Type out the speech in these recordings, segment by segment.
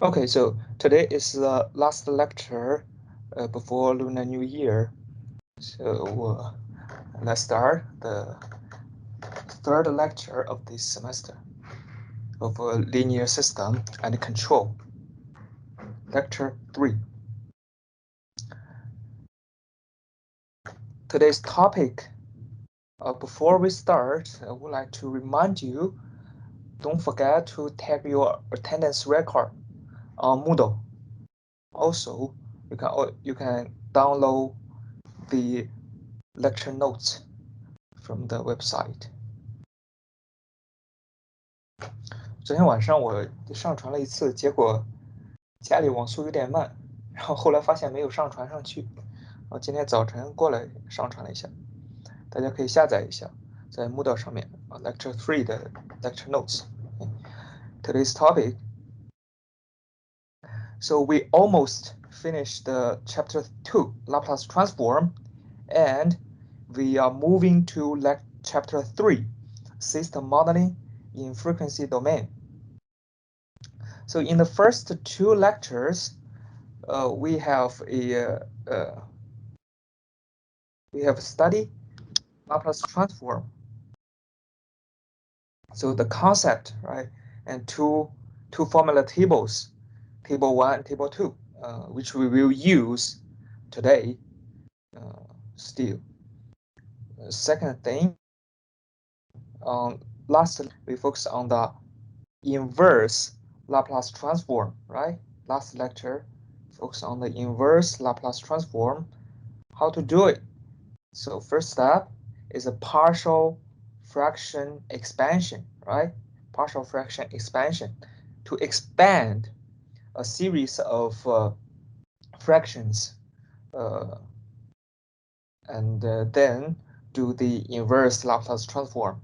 Okay, so today is the last lecture before Lunar New Year. So let's start the third lecture of this semester of linear system and control. Lecture 3. Today's topic, before we start, I would like to remind you, don't forget to tag your attendance record on Moodle. Also, you can download the lecture notes from the website. 昨天晚上我上传了一次，结果家里网速有点慢，然后后来发现没有上传上去，然后今天早晨过来上传了一下，大家可以下载一下，在 Moodle 上面Lecture 3的 Lecture Notes. Today's topic. So we almost finished the Chapter 2, Laplace Transform, and we are moving to Chapter 3, System Modeling in Frequency Domain. So in the first two lectures, we have studied Laplace transform. So the concept, right, and two formula tables, table 1 and table 2, which we will use today. Still, second thing, lastly, we focus on the inverse Laplace transform, right? Last lecture, focus on the inverse Laplace transform, how to do it. So first step is a partial fraction expansion, right? Partial fraction expansion to expand a series of fractions and then do the inverse Laplace transform.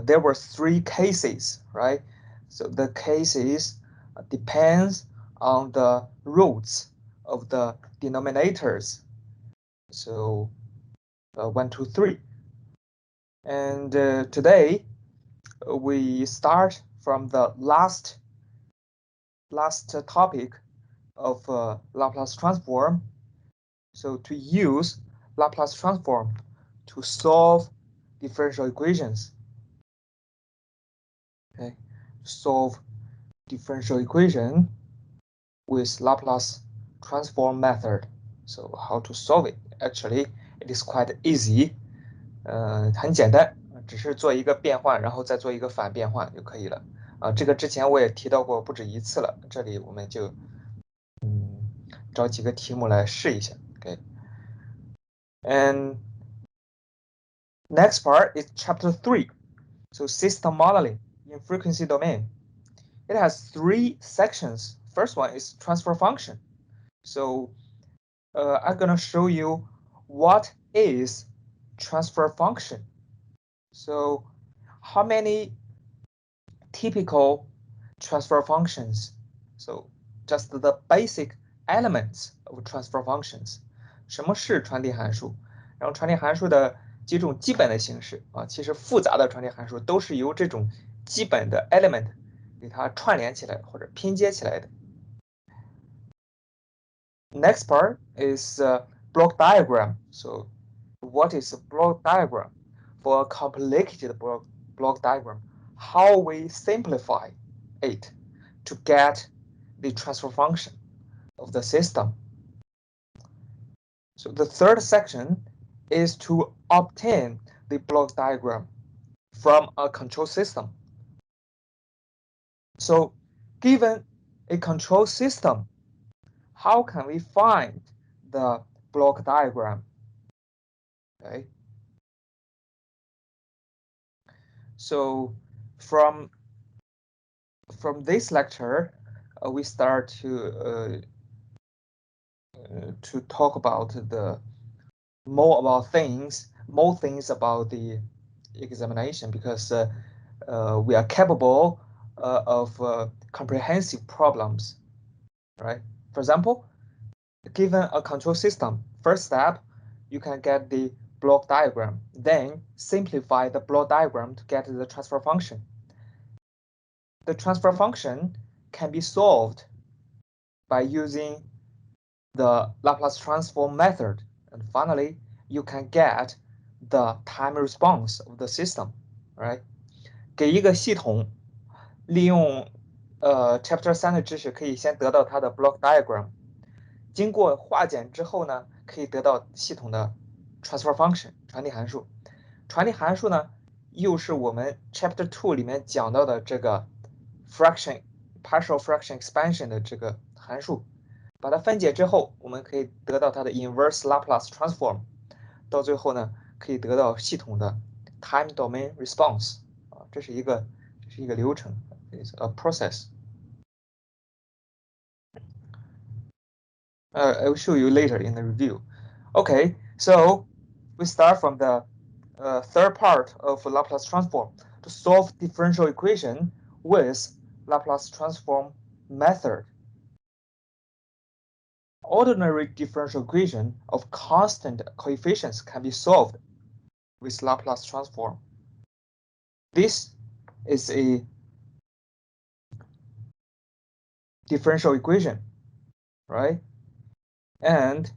There were three cases, right? So the cases depends on the roots of the denominators. So 1, 2, 3. And today we start from the last topic of Laplace transform. So to use Laplace transform to solve differential equations. Okay, solve differential equation with Laplace transform method. So how to solve it? Actually, it is quite easy. 很简单，只是做一个变换，然后再做一个反变换就可以了。这个之前我也提到过不止一次了，这里我们就找几个题目来试一下。Okay. And next part is chapter 3. So system modeling in frequency domain. It has 3 sections. First one is transfer function. So I'm gonna show you what is transfer function. So how many typical transfer functions? So just the basic elements of transfer functions. 什么是传递函数？然后传递函数的几种基本的形式其实复杂的传递函数都是由这种基本的 element 给它串联起来或者拼接起来的。Next part is block diagram. So what is a block diagram? For a complicated block diagram, how we simplify it to get the transfer function of the system. So the third section is to obtain the block diagram from a control system. So given a control system, how can we find the block diagram? Okay. So from this lecture, we start to talk about more things about the examination, because we are capable of comprehensive problems, right? For example, given a control system, first step, you can get the block diagram, then simplify the block diagram to get the transfer function. The transfer function can be solved by using the Laplace transform method. And finally, you can get the time response of the system, right? 给一个系统，利用Chapter 3的知识，可以先得到它的 block diagram。经过化简之后呢，可以得到系统的 transfer function 传递函数。传递函数呢，又是我们 Chapter 2里面讲到的这个 partial fraction expansion 的这个函数。把它分解之后，我们可以得到它的 inverse Laplace transform。到最后呢，可以得到系统的 time domain response。这是一个流程 ，is a process。I will show you later in the review. Okay, so we start from the third part of Laplace transform to solve differential equation with Laplace transform method. Ordinary differential equation of constant coefficients can be solved with Laplace transform. This is a differential equation, right? And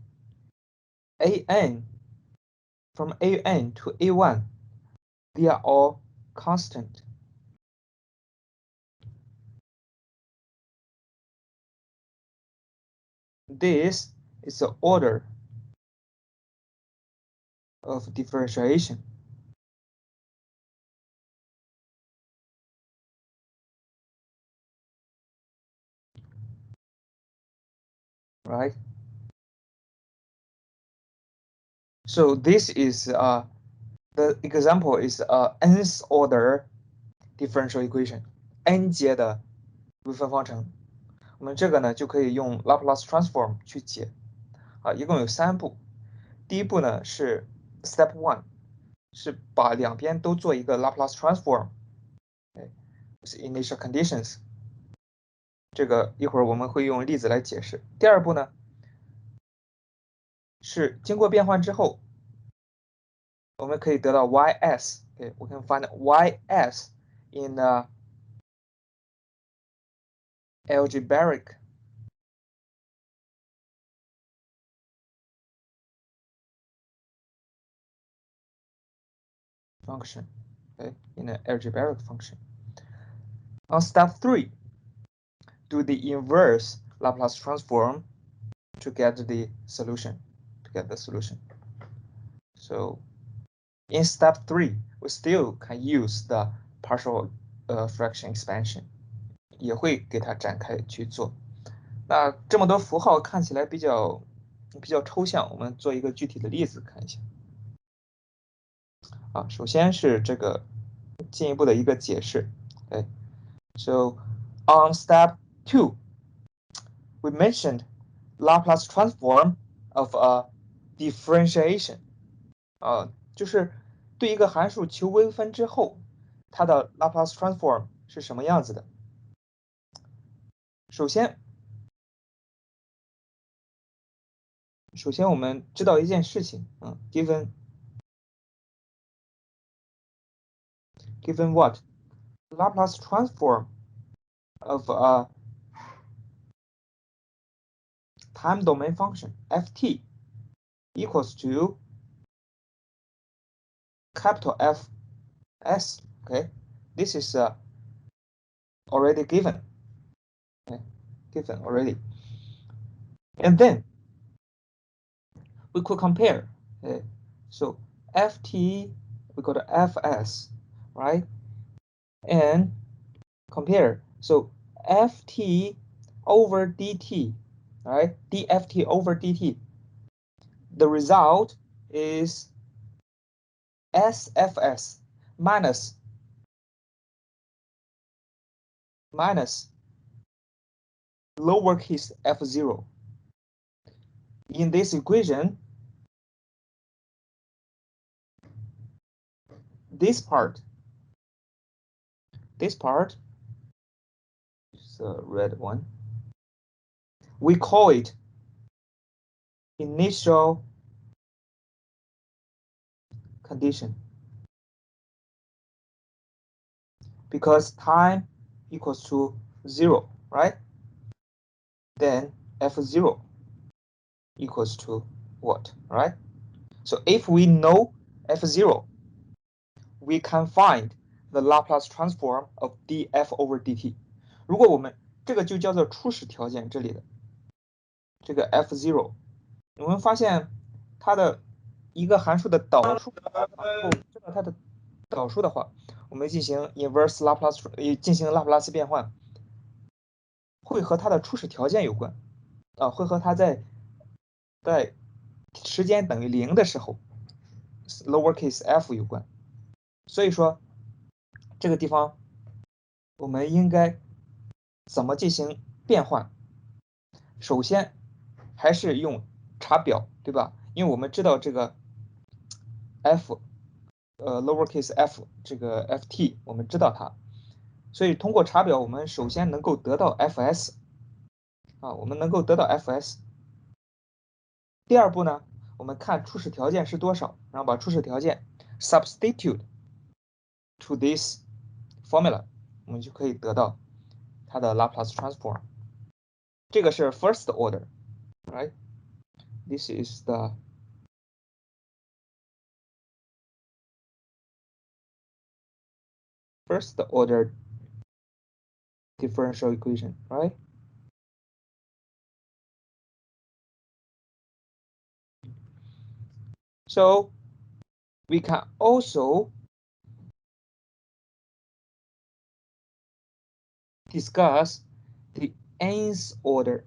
an, from an to a1, they are all constant. This is the order of differentiation. Right? So this is the example is nth order differential equation, n 阶的微分方程。我们这个呢就可以用 Laplace transform 去解。一共有3步。第一步呢是 Step 1，是把两边都做一个 Laplace transform，是 initial conditions。这个一会儿我们会用例子来解释。第二步呢是经过变换之后，我们可以得到 ys。we can find ys in the algebraic function. In an algebraic function. On step 3, do the inverse Laplace transform to get the solution. So in step 3, we still can use the partial fraction expansion. 也会给它展开去做。那这么多符号看起来比较抽象，我们做一个具体的例子看一下。首先是这个进一步的一个解释。So on step 2, we mentioned Laplace transform of a differentiation. 就是对一个函数求微分之后，它的 Laplace transform 是什么样子的？首先我们知道一件事情，given what Laplace transform of a time domain function ft equals to capital Fs. Okay, this is already given. Given already, and then we could compare. So ft we got fs, right? And compare. So ft over dt, right? dft over dt. The result is sfs minus lowercase f0. In this equation, this part is the red one. We call it initial condition because time equals to 0. right? Then f0 equals to what, right? So if we know f0, we can find the Laplace transform of df over dt. 如果我们这个就叫做初始条件，这里的这个 f0， 我们发现它的一个函数的导数，如果我们知道它的导数的话，我们进行 inverse Laplace 进行拉普拉斯变换，会和它的初始条件有关啊，会和它在时间等于0的时候 lowercase f 有关。所以说这个地方我们应该怎么进行变换？首先还是用查表，对吧？因为我们知道这个 f lowercase f 这个 ft 我们知道它，所以通过查表我们首先能够得到 fs 啊，我们能够得到 fs。第二步呢，我们看初始条件是多少，然后把初始条件 substitute to this formula， 我们就可以得到它的 Laplace transform。这个是 first order， right? This is the first order differential equation, right? So we can also discuss the nth order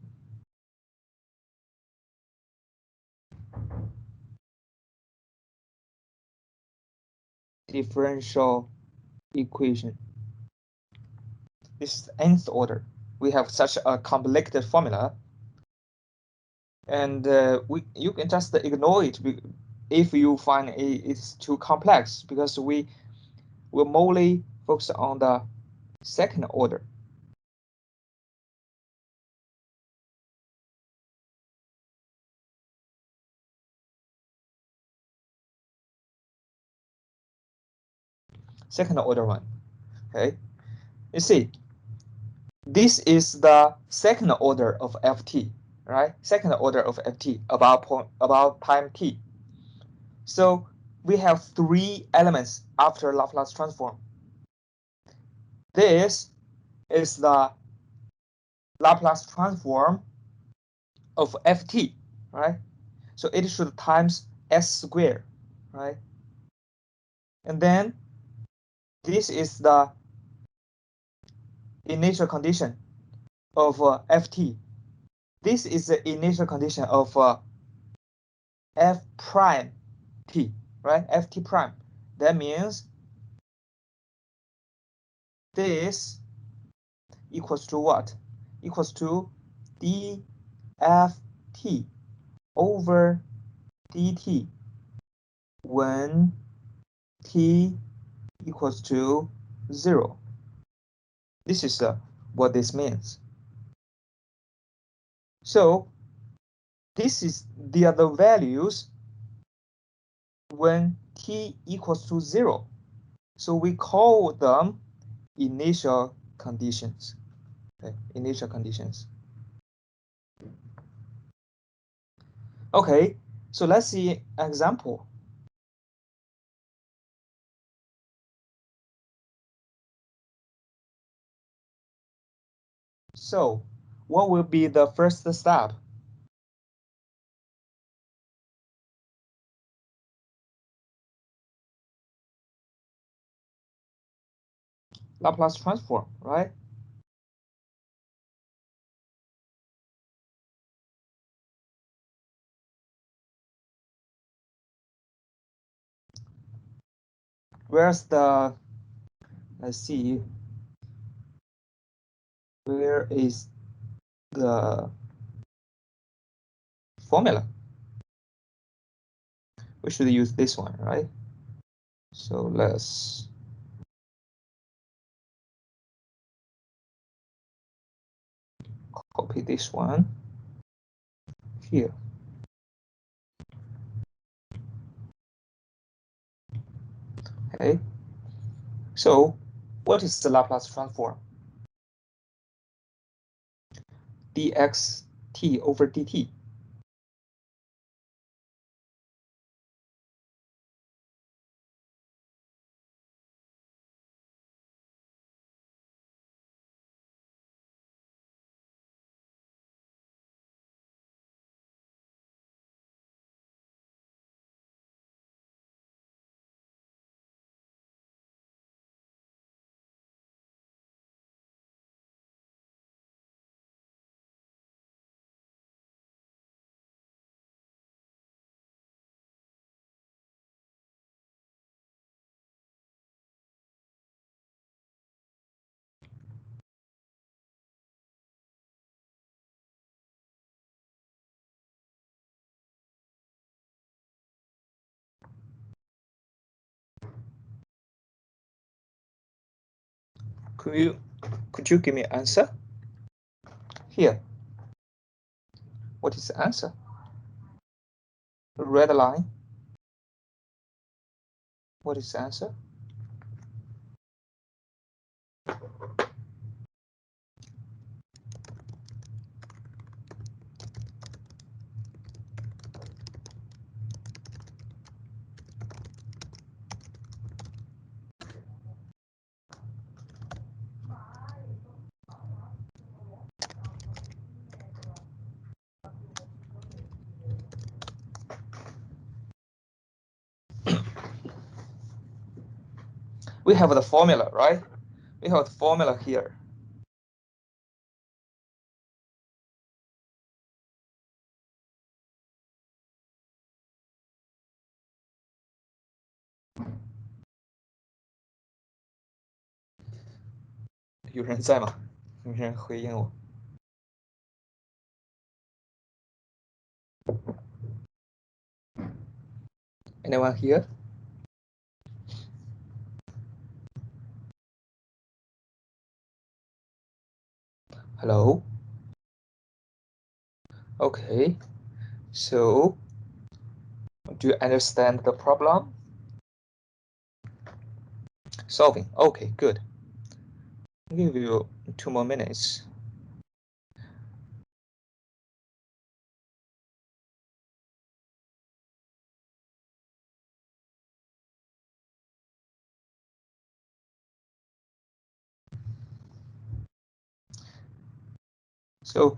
differential equation. This is nth order. We have such a complicated formula, and you can just ignore it if you find it's too complex, because we will mostly focus on the second order. Second order one. Okay, you see, this is the second order of ft, right? Second order of ft about time t. So we have three elements after Laplace transform. This is the Laplace transform of ft, right? So it should times s squared, right? And then this is the initial condition of ft. This is the initial condition of f prime t, right? ft prime. That means this equals to what? Equals to dft over dt when t equals to 0. This is what this means. So this is the other values when t equals to 0. So we call them initial conditions. Okay, initial conditions. Okay, so let's see an example. So what will be the first step? Laplace transform, right? Where's the, let's see, where is the formula? We should use this one, right? So let's copy this one here. Okay. So what is the Laplace transform? dxt over dt. Could you give me an answer? Here. What is the answer? Red line. What is the answer? We have the formula, right? We have the formula here.有人在吗？有人回应我。Anyone here? Hello? Okay. So, do you understand the problem? Solving. Okay, good. I'll give you 2 more minutes. So,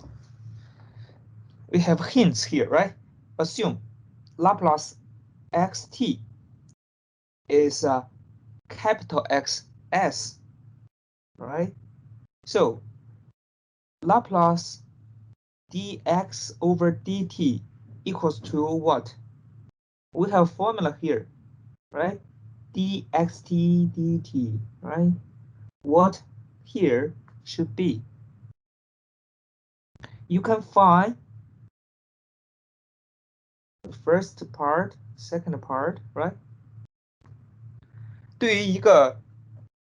we have hints here, right? Assume Laplace xt is a capital XS, right? So, Laplace dx over dt equals to what? We have formula here, right? dxt dt, right? What here should be? You can find the first part, second part, right? 对于一个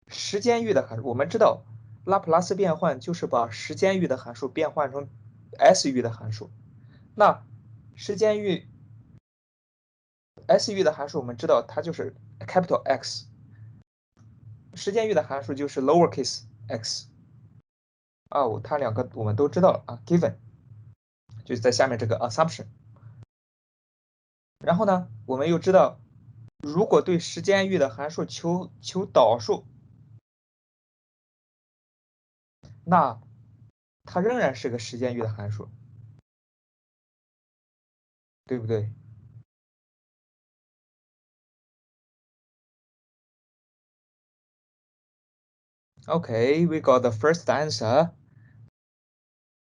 时间域的函数，我们知道拉普拉斯变换就是把时间域的函数变换成 S 域的函数。那时间域 S 域的函数，我们知道它就是 capital X， 时间域的函数就是 lowercase x。它两个我们都知道了啊 ，given 就是在下面这个 assumption。然后呢，我们又知道，如果对时间域的函数求导数，那它仍然是个时间域的函数，对不对？Okay, we got the first answer.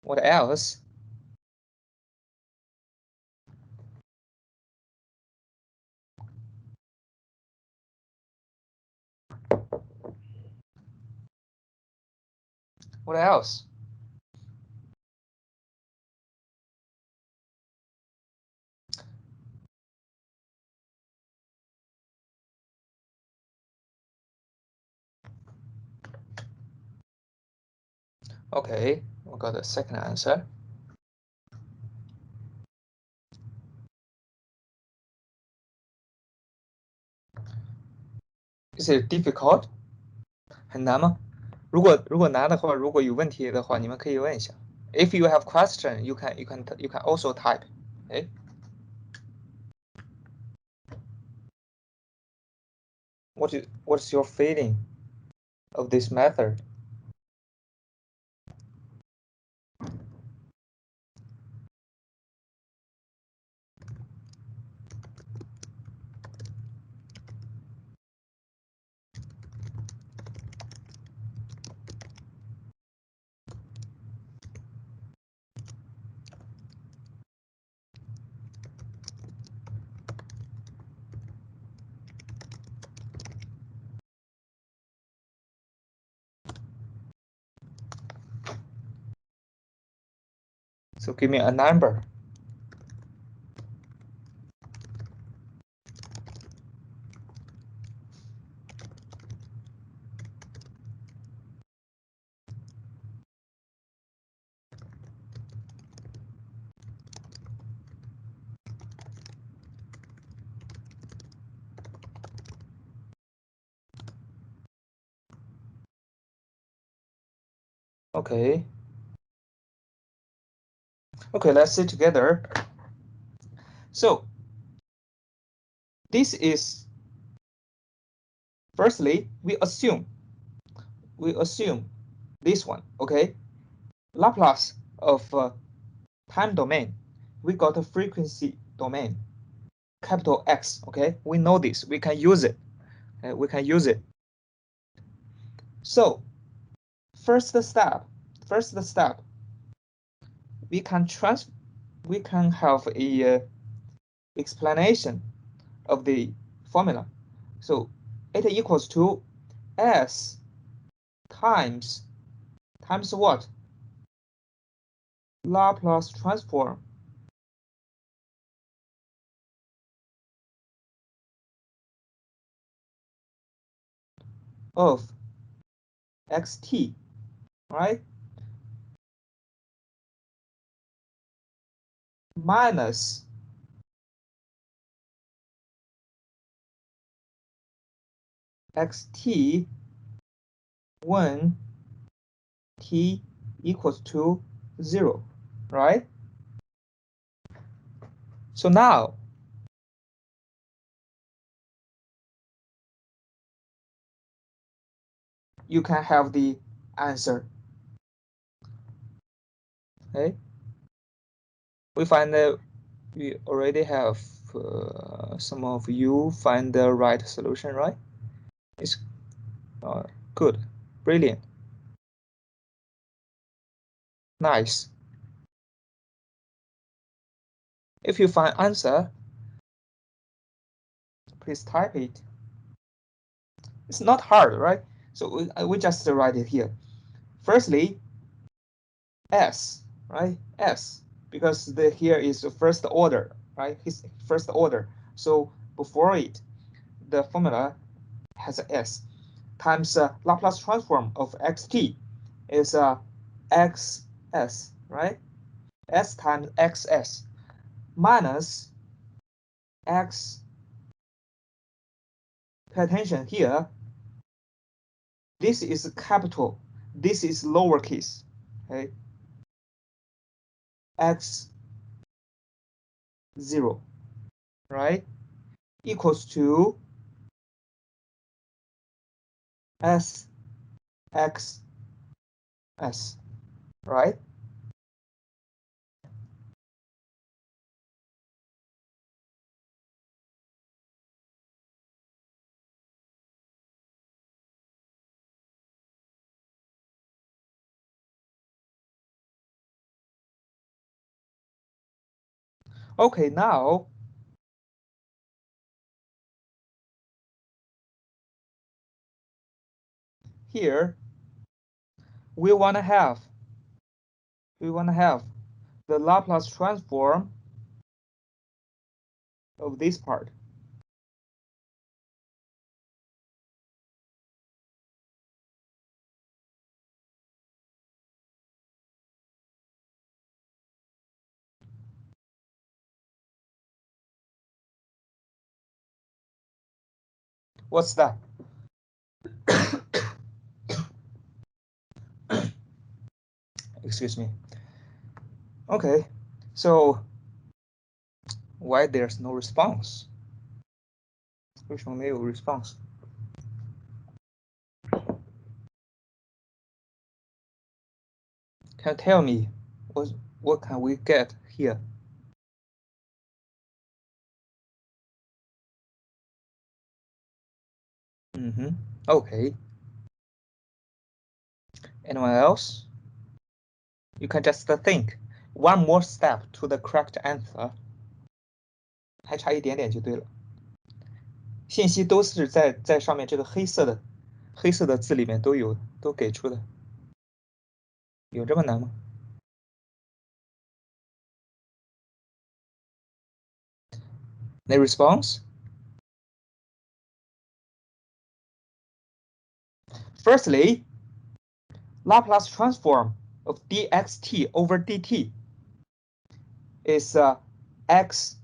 What else? What else? Okay, we got the second answer. Is it difficult? 很难吗？如果难的话，如果有问题的话，你们可以问一下。If you have question, you can also type. Okay. What's your feeling of this method? So give me a number. Okay. Okay, let's see together. So this is, firstly, we assume this one, okay? Laplace of time domain, we got a frequency domain, capital X, okay? We know this, we can use it, okay? We can use it. So first step, we can have a explanation of the formula. So it equals to S times what? Laplace transform of xt, right? Minus xt when t equals to 0, right? So now you can have the answer. Okay, we find that we already have some of you find the right solution, right? It's good, brilliant, nice. If you find answer, please type it. It's not hard, right? So we just write it here. Firstly, S, right? S, because here is the first order, right? His first order. So before it, the formula has a S times Laplace transform of xt is xs, right? S times xs minus x. Pay attention here. This is capital. This is lowercase. Okay. X 0, right? Equals to S x s, right? Okay, now here we want to have the Laplace transform of this part. What's that? Excuse me. Okay, so why there's no response? 为什么没有 response? Can you tell me what can we get here? Okay. Anyone else? You can just think one more step to the correct answer. 还差一点点就对了。信息都是在上面这个黑色的字里面都给出的。有这么难吗？ The response? Firstly, Laplace transform of dxt over dt is x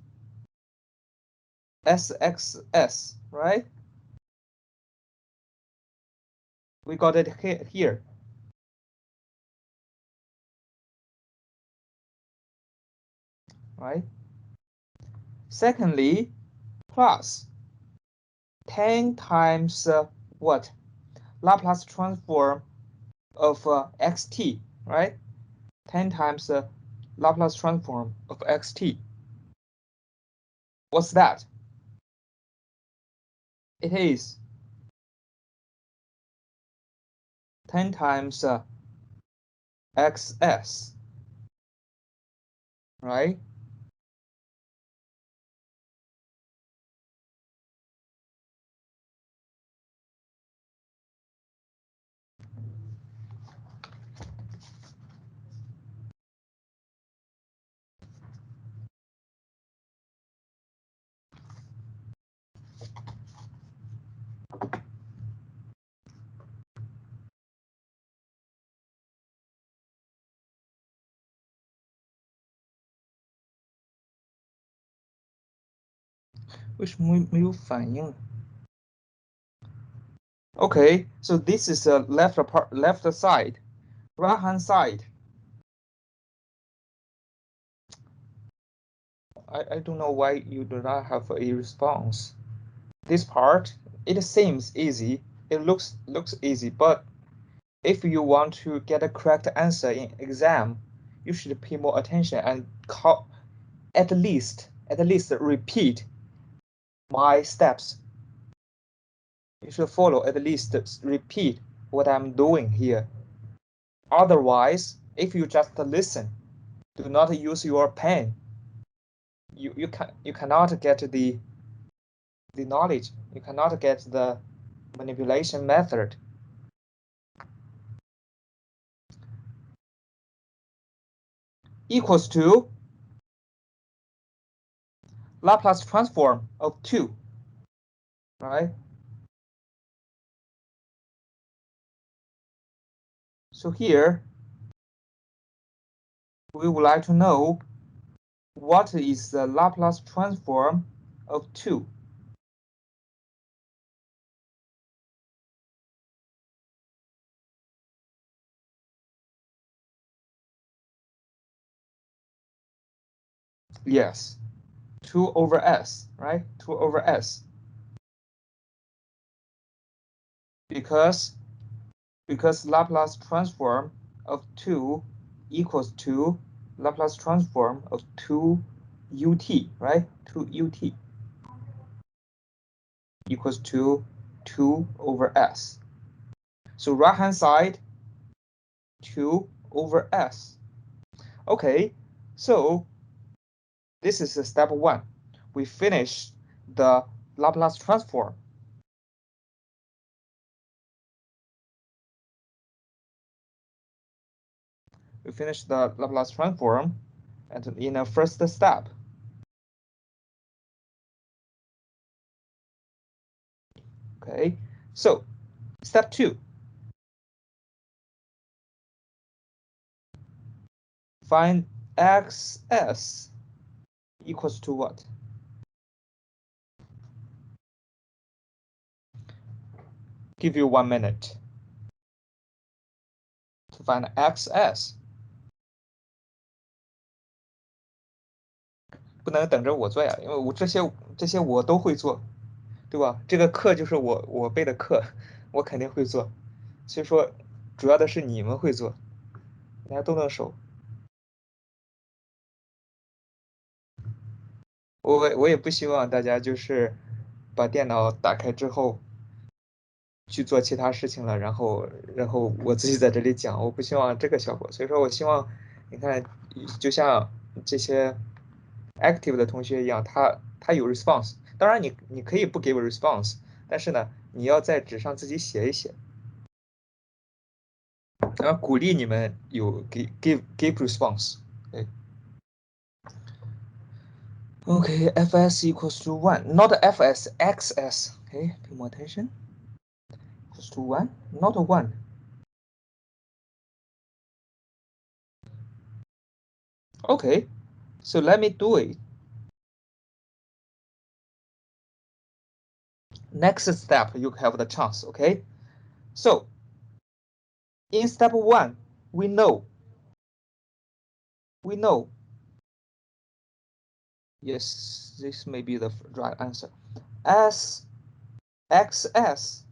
sxs, right? We got it here. Right? Secondly, plus 10 times what? Laplace transform of xt, right? 10 times Laplace transform of xt. What's that? It is 10 times xs, right? Okay, so this is the left side, right hand side. I don't know why you do not have a response. This part, it seems easy. It looks easy, but if you want to get a correct answer in exam, you should pay more attention and at least repeat my steps. You should follow at least repeat what I'm doing here. Otherwise, if you just listen, do not use your pen, you cannot get the knowledge. You cannot get the manipulation method. Equals to Laplace transform of 2, right? So here, we would like to know what is the Laplace transform of 2. Yes, 2 over s, right? 2 over s. Because Laplace transform of 2 equals to Laplace transform of 2 ut, right? 2 ut equals to 2 over s. So right hand side, 2 over s. Okay, so this is step 1. We finished the Laplace transform. We finished the Laplace transform and in a first step. Okay, so step 2. Find xs equals to what? Give you 1 minute to find xs. 不能等着我做呀，因为我这些我都会做，对吧？这个课就是我背的课，我肯定会做，所以说主要的是你们会做，大家都能熟。我也不希望大家就是把电脑打开之后去做其他事情了，然后我自己在这里讲，我不希望这个效果。所以说我希望你看，就像这些 active 的同学一样，他有 response，当然你可以不给我 response，但是呢，你要在纸上自己写一写，然后鼓励你们有give response。对，OK, fs equals to one, not fs, xs. Okay, pay more attention. Equals to one, not one. Okay, so let me do it. Next step, you have the chance. Okay, so in step one, we know, we know. Yes, this may be the right answer. S xs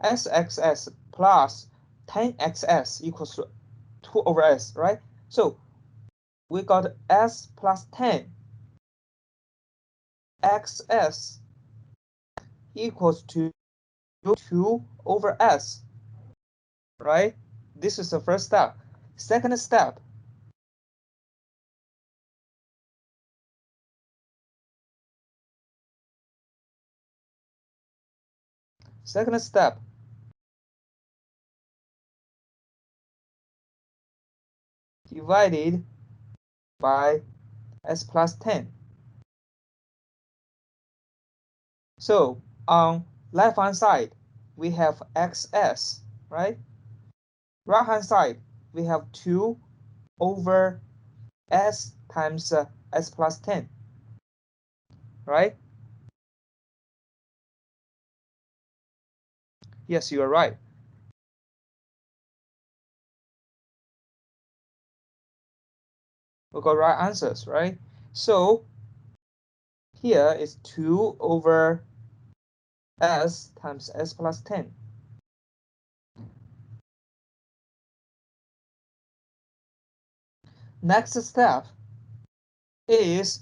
sxs plus 10xs equals to 2 over s, right? So we got s plus 10 xs equals to 2 over s, right? This is the first step. Second step, divided by s plus 10. So on left hand side, we have xs, right? Right hand side, we have 2 over s times s plus 10, right? Yes, you are right. We got right answers, right? So here is 2 over s times s plus 10. Next step is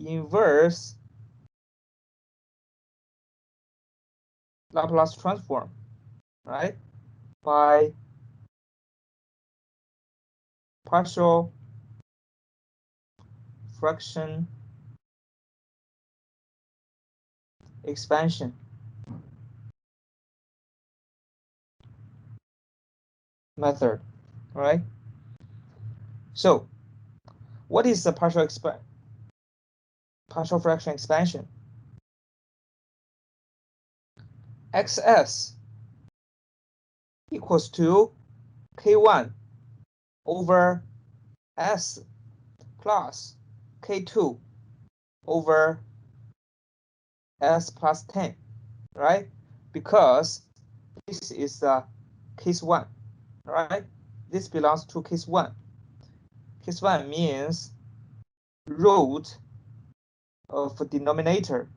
inverse Laplace transform, right? By partial fraction expansion method, right? So what is the partial fraction expansion? Xs equals to k1 over s plus k2 over s plus 10, right? Because this is case 1, right? This belongs to case 1. Case 1 means root of denominator.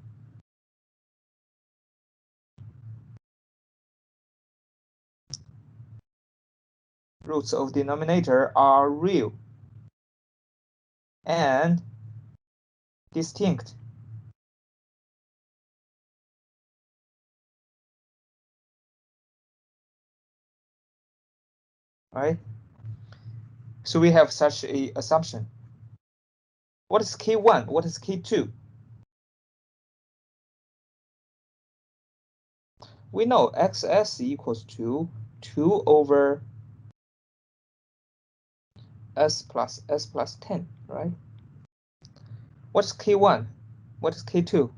Roots of denominator are real and distinct. Right? So we have such a assumption. What is K1? What is K2? We know XS equals to 2 over S plus 10, right? What's K1? What is K2?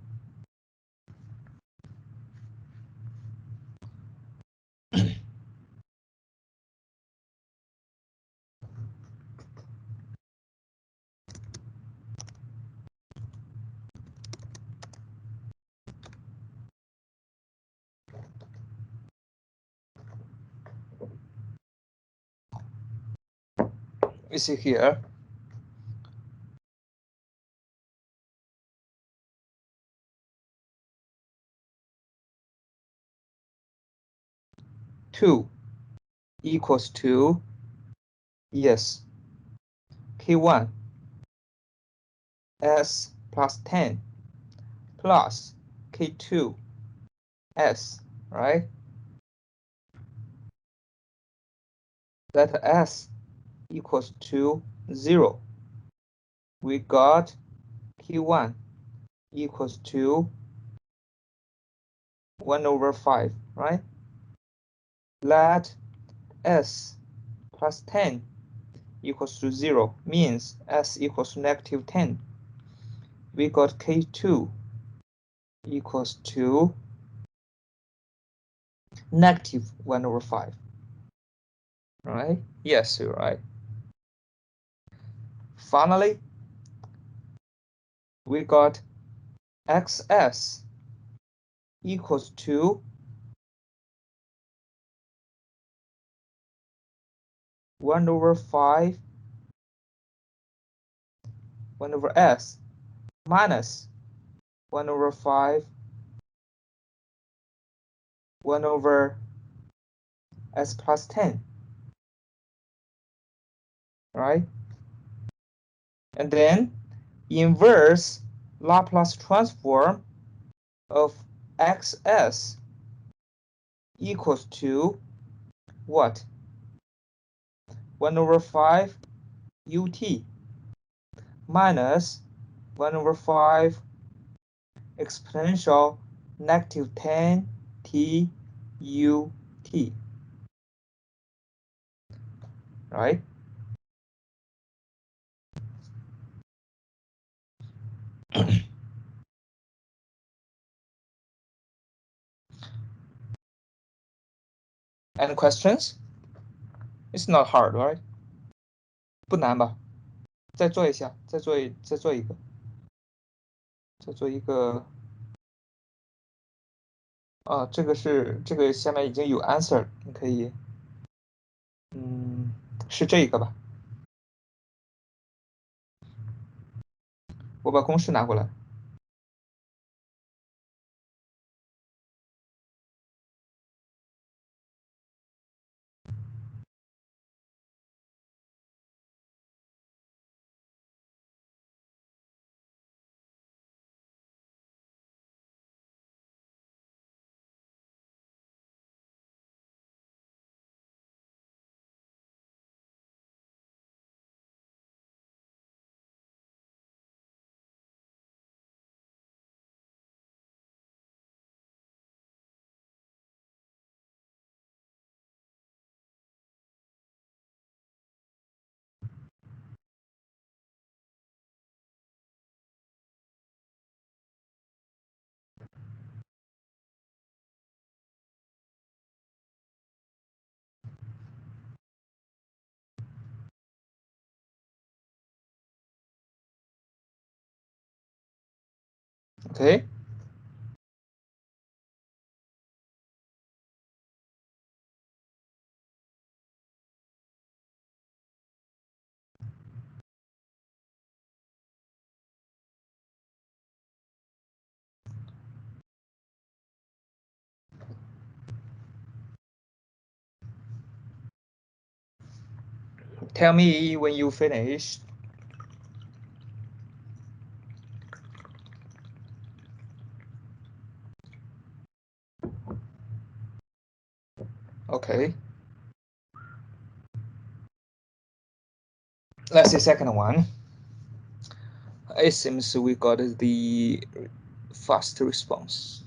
we see here. Two equals to, yes, K1 S plus 10 plus K2 S, right? Let S equals to 0. We got Q1 equals to 1/5, right? Let S plus 10 equals to 0 means S equals to -10. We got K2 equals to -1/5. Right? Yes, you're right. Finally, we got XS equals to 1/5 1/s minus 1/5 1/s plus 10, right? And then inverse Laplace transform of XS equals to what? 1/5 ut minus 1/5 exponential -10 t ut, right? Any questions? It's not hard, right? 不难吧？再做一下，再做一个，再做一个。啊，这个下面已经有 answer， 你可以，是这个吧？我把公式拿过来。Okay. Tell me when you finish. Okay. Let's see second one. It seems we got the fast response.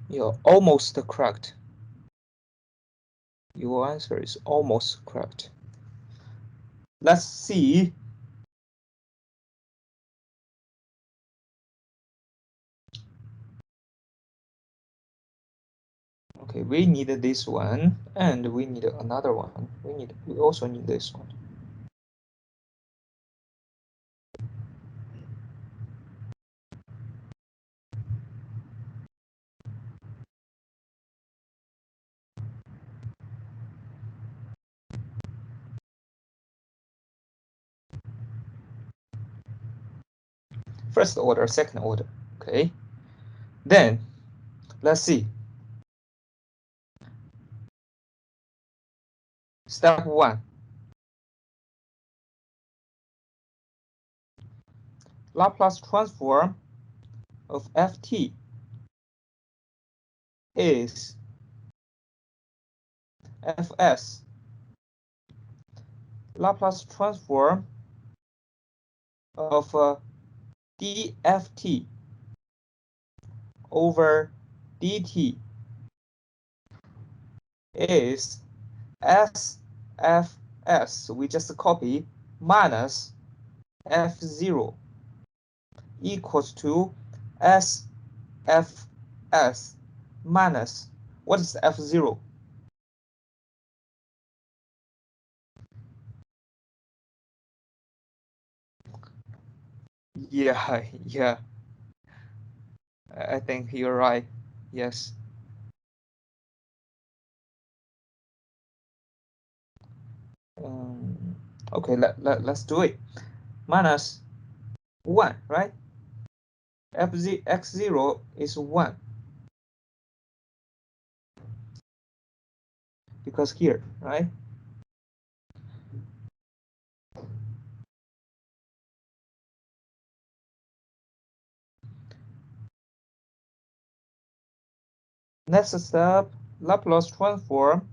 You're almost correct. Your answer is almost correct. Let's see. Okay, we need this one, and we need another one. We also need this one. first order, second order. Okay. Then let's see. Step 1. Laplace transform of ft is fs. Laplace transform of dft over dt is sfs, we just copy, minus f0 equals to sfs minus, what is f0? Yeah, yeah, I think you're right. Yes. Okay, let's do it. Minus 1, right? x0 is 1. Because here, right? Next step, Laplace transform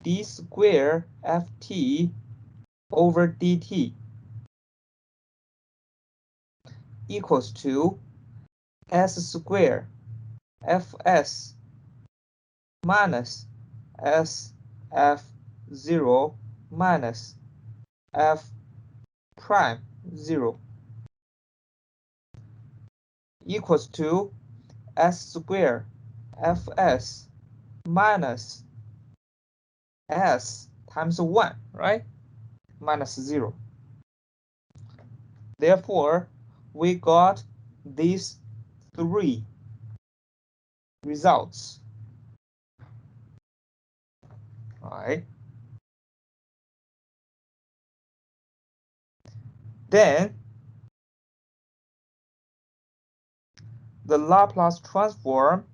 d square ft over dt equals to s square fs minus sf0 minus f prime 0 equals to s square fs minus s times 1, right? Minus 0. Therefore, we got these 3 results. All right. Then the Laplace transform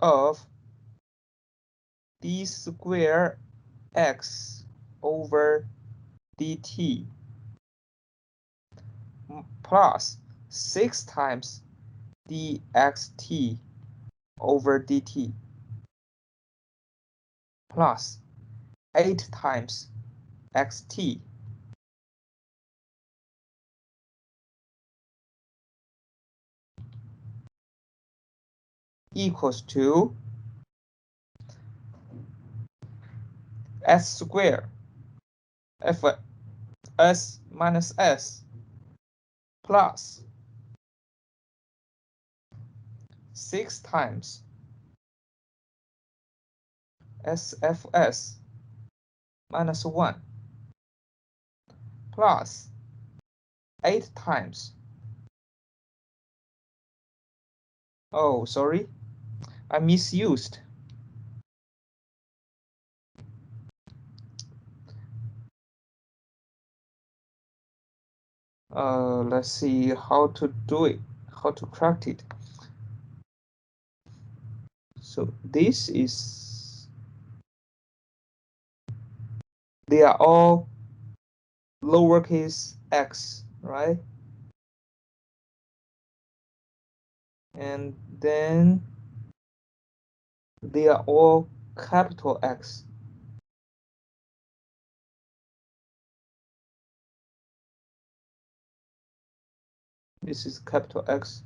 of d square x over dt plus 6 times dxt over dt plus 8 times xt equals to s square fs minus s plus 6 times sfs minus 1 plus 8 times, oh, sorry, I misused. Let's see how to do it, how to correct it. So this is, they are all lowercase x, right? And then they are all capital X. This is capital X.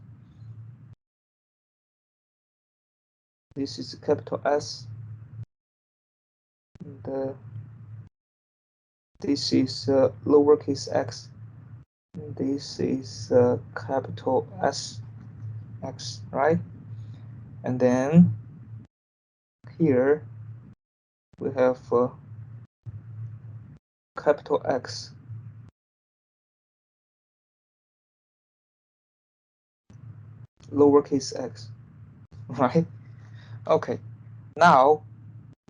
This is capital S. And this is lowercase x. And this is capital S, X, right? And then here we have capital X. Lowercase x, right? Okay, now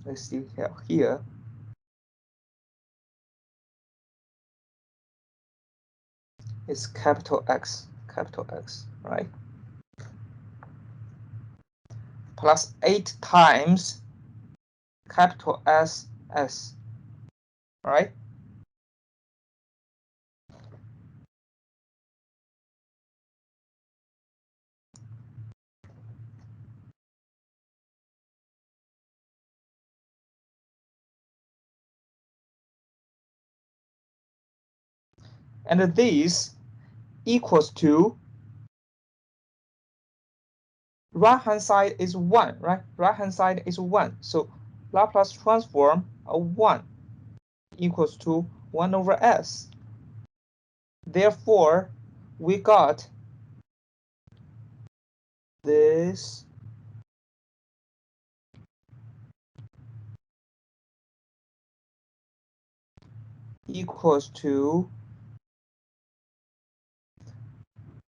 let's see here. is capital X, right? Plus 8 times capital S, right? And this equals to right-hand side is 1, right? Right-hand side is 1. So Laplace transform of 1 equals to 1 over S. Therefore, we got this equals to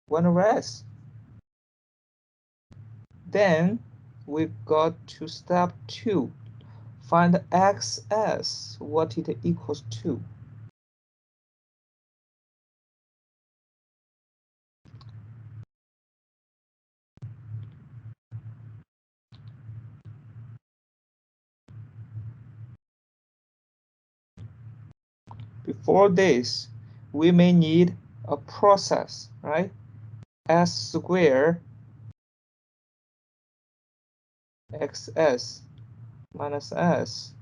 1 over S. Then we got to step 2. Find XS, what it equals to. Before this, we may need a process, right? S squared XS minus S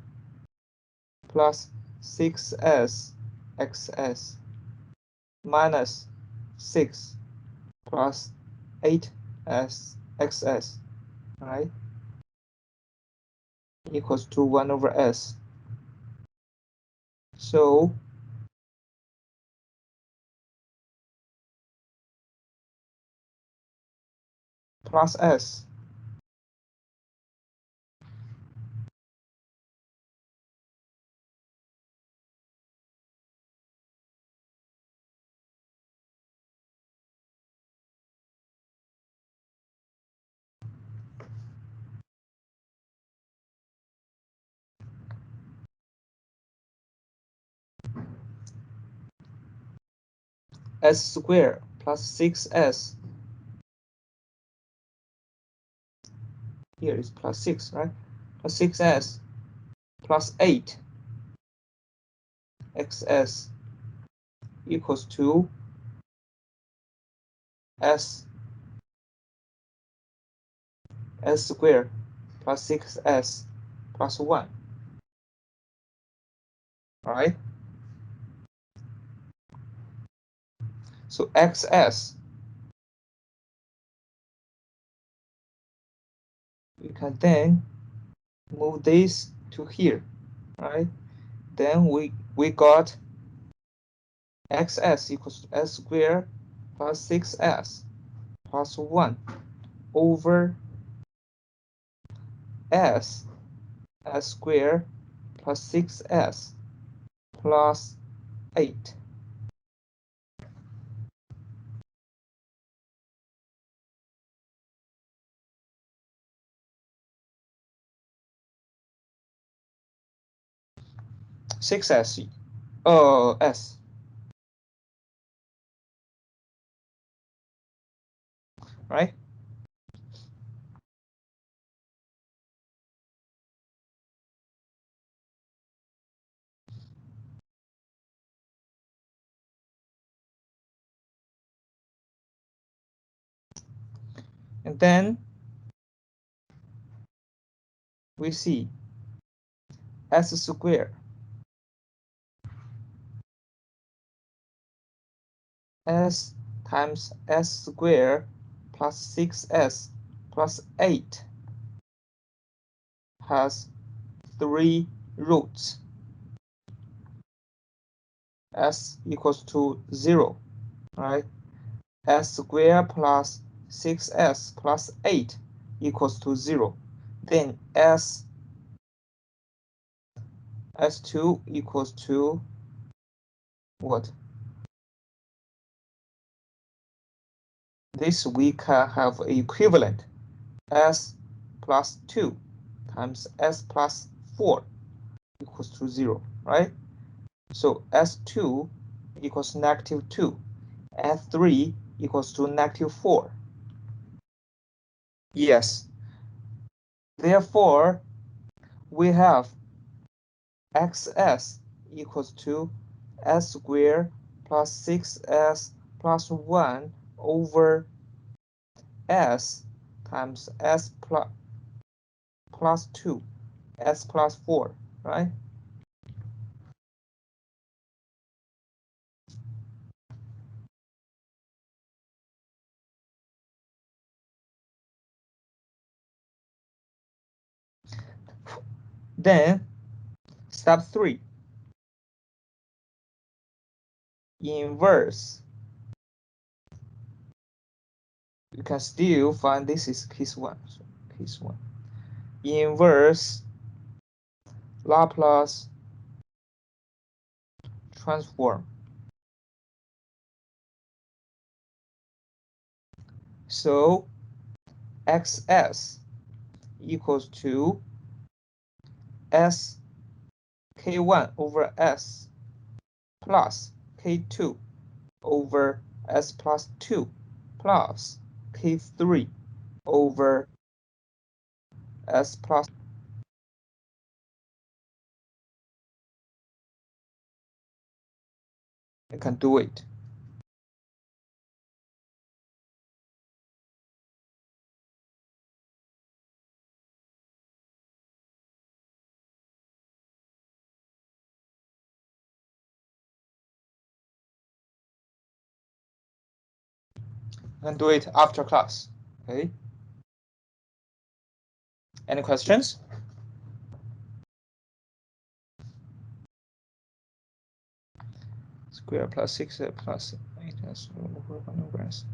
plus 6S XS minus 6 plus 8S XS, right? Equals to 1 over S. So plus S. S squared plus 6S. Here is plus 6, right? Plus 6S plus 8 XS equals to S squared plus 6S plus 1. All right? So XS, we can then move this to here, right? Then we got XS equals to S squared plus 6S plus 1 over S squared plus 6S plus 8. Six S, S, right? And then we see S squared S times S squared plus 6S plus 8 has 3 roots. S equals to 0, right? S squared plus 6S plus 8 equals to 0. Then S2 equals to what? This we can have equivalent. S plus 2 times S plus 4 equals to 0, right? So S2 equals negative 2. and 3 equals to -4. Yes. Therefore, we have xs equals to s squared plus 6s plus 1 over s times s plus 2, s plus 4, right? Then, step 3, inverse. You can still find this is case 1. So case 1. Inverse Laplace transform. So xs equals to s k1 over s plus k2 over s plus 2 plus k3 over s plus. You can do it. You can do it after class. Okay. Any questions? Square plus 6 plus 8 over 1 over s.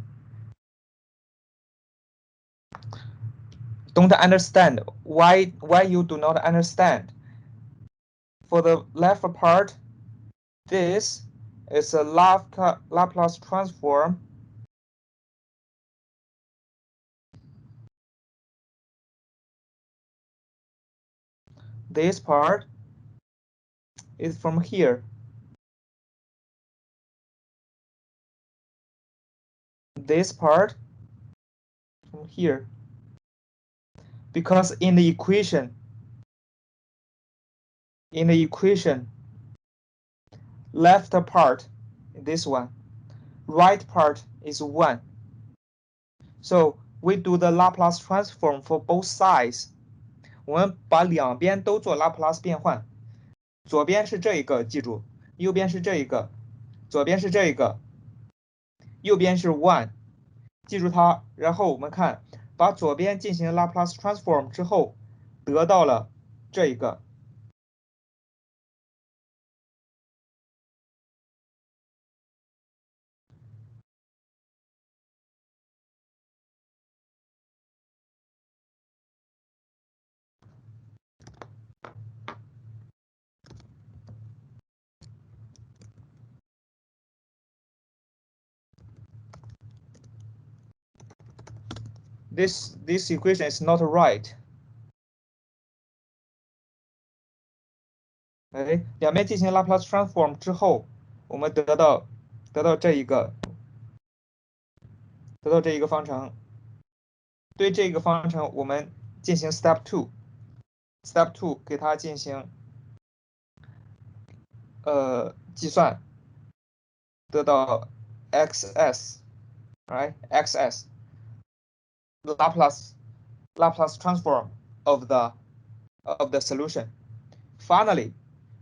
Don't understand. Why you do not understand? For the left part, this is a Laplace transform. This part is from here. This part from here. Because in the equation, left part, this one, right part is 1. So we do the Laplace transform for both sides. 我们把两边都做拉普拉斯变换。左边是这一个，记住，右边是这一个，左边是这一个，右边是 one， 记住它。然后我们看，把左边进行 Laplace transform 之后，得到了这一个。This equation is not right. 哎，两边进行 Laplace transform 之后，我们得到这一个，得到这一个方程。对这个方程，我们进行 step two。step 2给它进行计算，得到 xs， right? xs Laplace transform of the solution. Finally,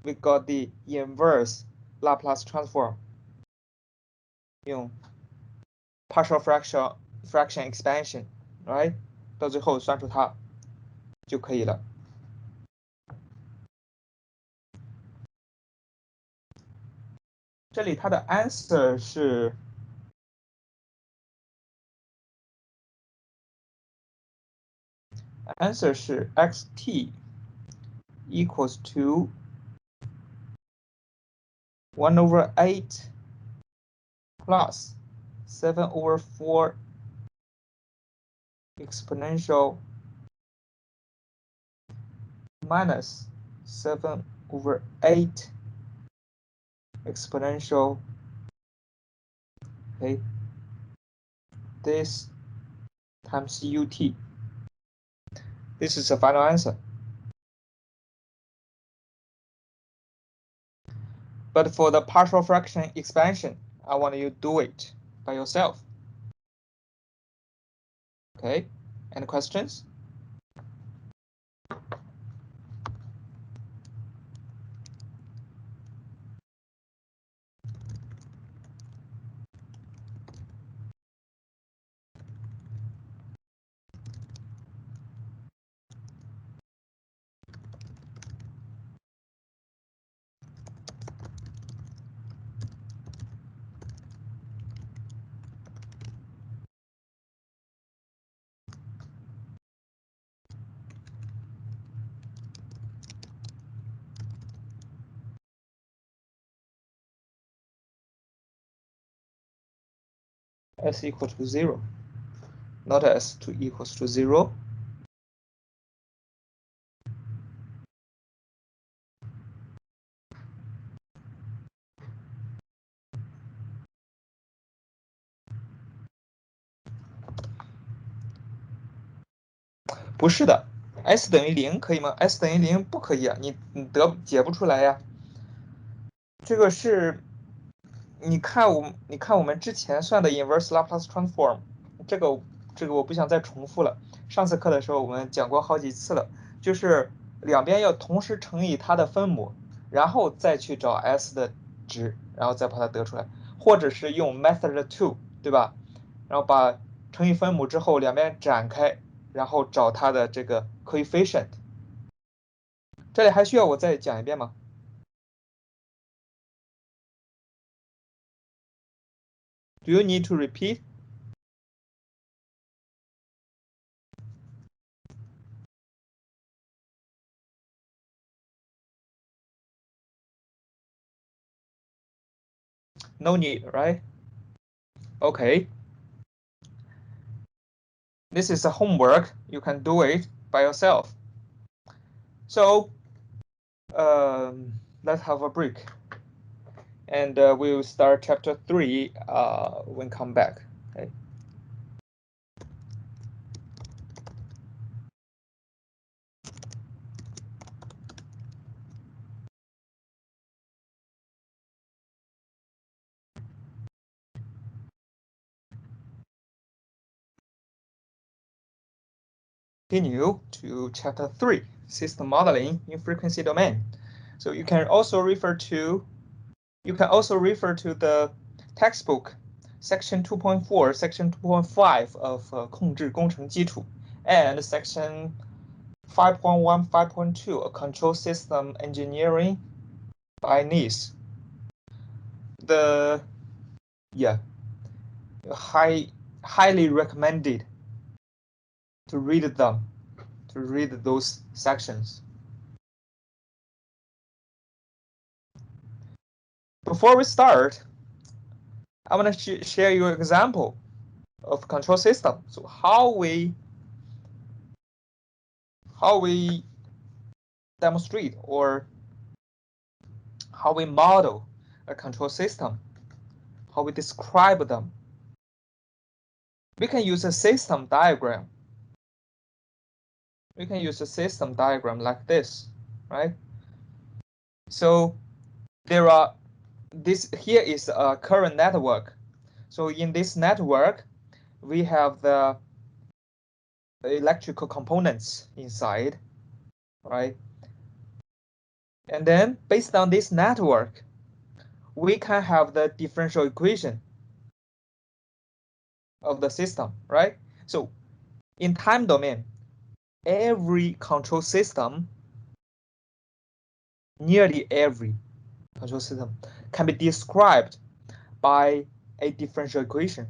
we got the inverse Laplace transform. 用 partial fraction expansion, right? 到最后算出它就可以了。这里它的 answer 是xt equals to 1 over 8 plus 7 over 4 exponential minus 7 over 8 exponential Okay, this times ut. This is the final answer. But for the partial fraction expansion, I want you to do it by yourself. Okay, any questions? S equal to 0, not S equals to 0.不是的 ，S 等于0可以吗 ？S 等于0不可以啊，你解不出来呀。这个是，你看我们之前算的 inverse Laplace transform，这个我不想再重复了。上次课的时候我们讲过好几次了，就是两边要同时乘以它的分母，然后再去找 S 的值，然后再把它得出来，或者是用 method two，对吧？然后把乘以分母之后两边展开，然后找它的这个 coefficient。这里还需要我再讲一遍吗？Do you need to repeat? No need, right? Okay. This is a homework. You can do it by yourself. So let's have a break. And we'll start chapter 3 when come back. Okay. Continue to chapter 3, system modeling in frequency domain. So you can also refer to the textbook section 2.4, section 2.5 of 控制工程基础 and section 5.1, 5.2, a control system engineering by NIS. Highly recommended to read them, to read those sections. Before we start, I want to share you an example of control system. So how we demonstrate or how we model a control system, how we describe them. We can use a system diagram. We can use a system diagram like this, right? So here is a current network. So in this network, we have the electrical components inside, right? And then based on this network, we can have the differential equation of the system, right? So in time domain, every control system, nearly every control system can be described by a differential equation,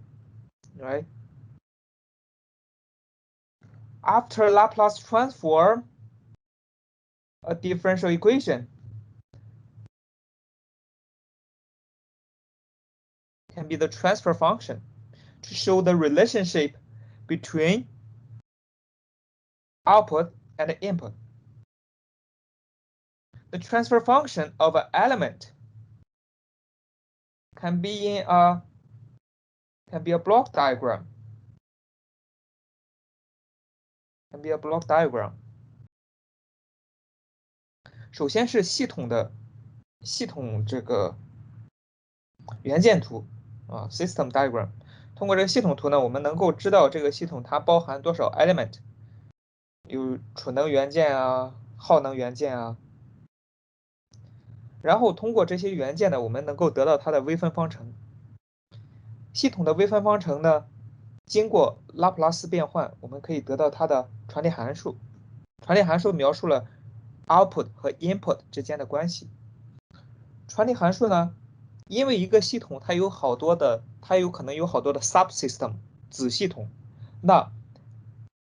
right? After Laplace transform, a differential equation can be the transfer function to show the relationship between output and input. The transfer function of an element can be in a can be a block diagram. Can be a block diagram. 首先是系统这个元件图啊，system diagram。通过这个系统图呢，我们能够知道这个系统它包含多少 element，有储能元件啊、耗能元件啊。然后通过这些元件呢，我们能够得到它的微分方程。系统的微分方程呢，经过拉普拉斯变换，我们可以得到它的传递函数。传递函数描述了 output 和 input 之间的关系。传递函数呢，因为一个系统它有可能有好多的 subsystem 子系统，那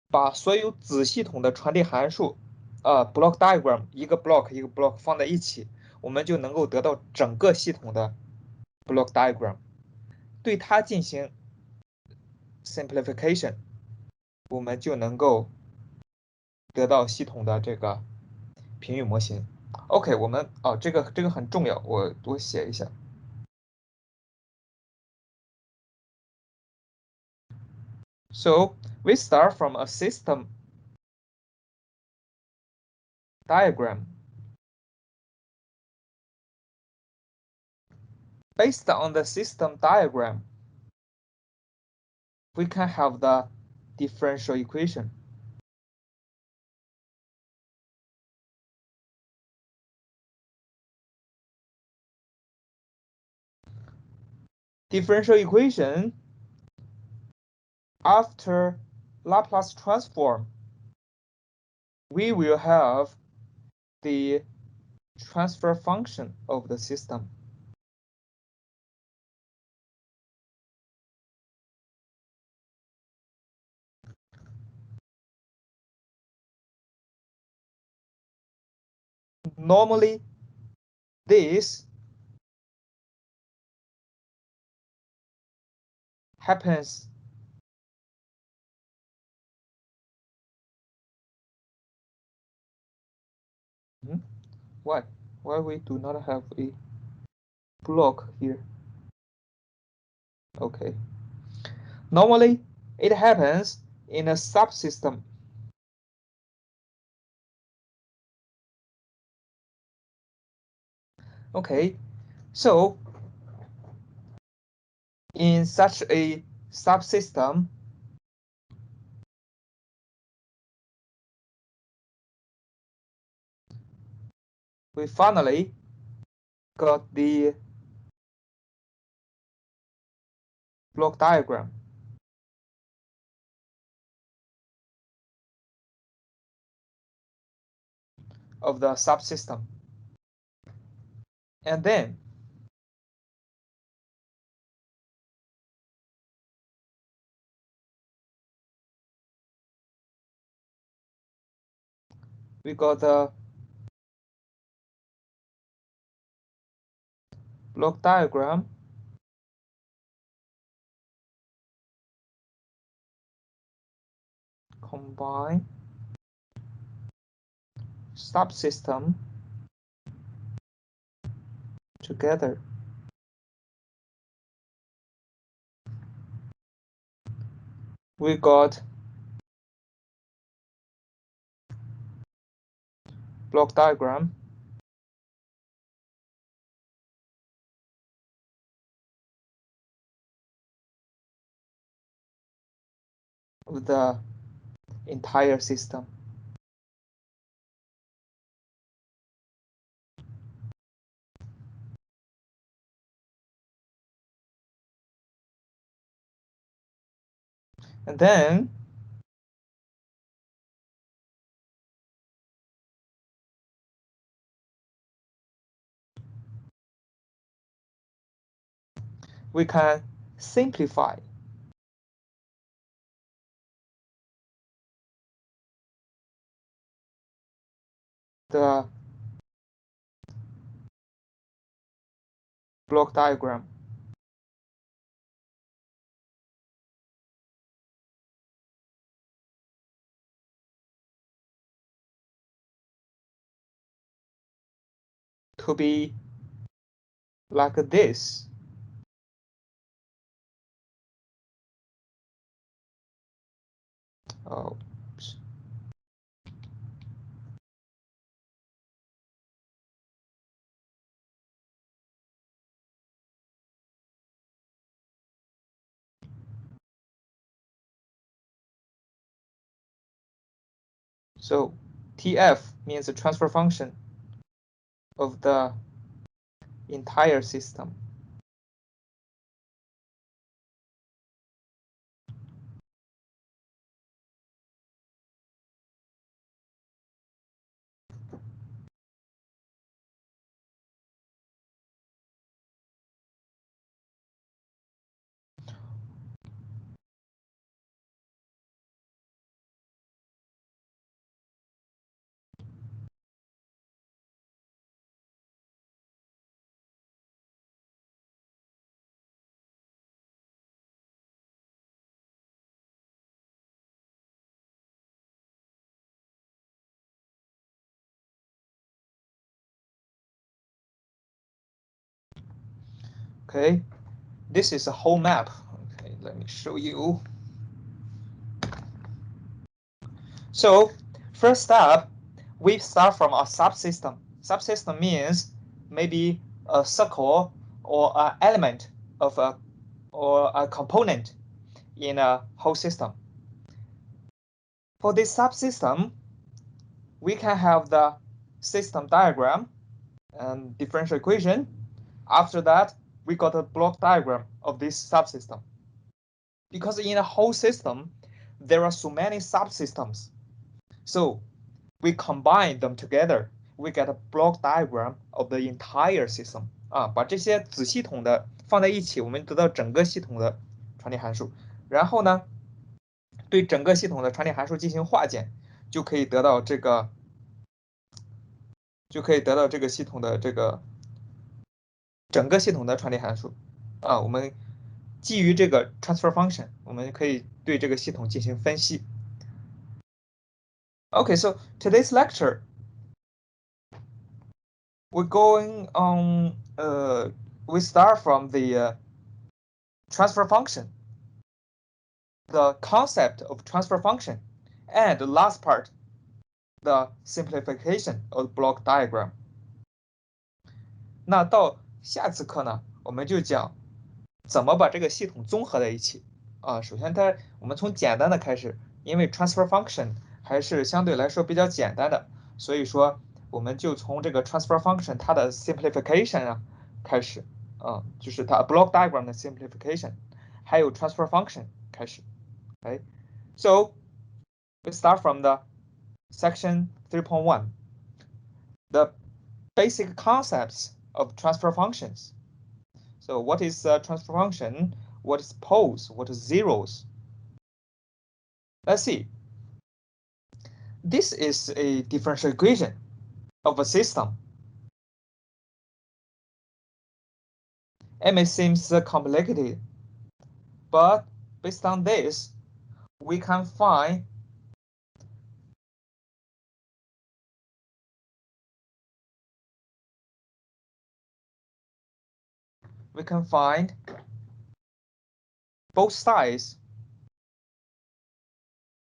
把所有子系统的传递函数，block diagram 一个 block 一个 block 放在一起，我们就能够得到整个系统的 block diagram，对它进行 simplification，我们就能够得到系统的这个频率模型。OK，我们这个很重要，我写一下。So we start from a system diagram. Based on the system diagram, we can have the differential equation. Differential equation after Laplace transform, we will have the transfer function of the system. Normally, this happens what? Why we do not have a block here? Okay. Normally, it happens in a subsystem. Okay, so in such a subsystem, we finally got the block diagram of the subsystem. And then we got the block diagram combine subsystem together. We got block diagram of the entire system. And then we can simplify the block diagram. To be like this. Oops. So TF means the transfer function of the entire system. Okay, this is a whole map. Okay, let me show you. So first up, we start from a subsystem. Subsystem means maybe a circle or an element of a or a component in a whole system. For this subsystem, we can have the system diagram and differential equation. After that, we got a block diagram of this subsystem. Because in a whole system, there are so many subsystems. So we combine them together, we get a block diagram of the entire system. 把这些子系统的放在一起，我们得到整个系统的传递函数。然后呢，对整个系统的传递函数进行化简，就可以得到这个系统的整个系统的传递函数。我们基于这个 transfer function， 我们可以对这个系统进行分析。Okay, so today's lecture, we're going on, we start from the transfer function, the concept of transfer function, and the last part, the simplification of block diagram. 那到下次课呢，我们就讲怎么把这个系统综合在一起。首先我们从简单的开始，因为 transfer function 还是相对来说比较简单的，所以说我们就从这个 transfer function 它的 simplification 开始，就是它 block diagram 的 simplification， 还有 transfer function 开始。Okay, so we start from the section 3.1, the basic concepts of transfer functions. So what is a transfer function? What is poles? What is zeros? Let's see. This is a differential equation of a system. It may seem complicated, but based on this, we can find both sides.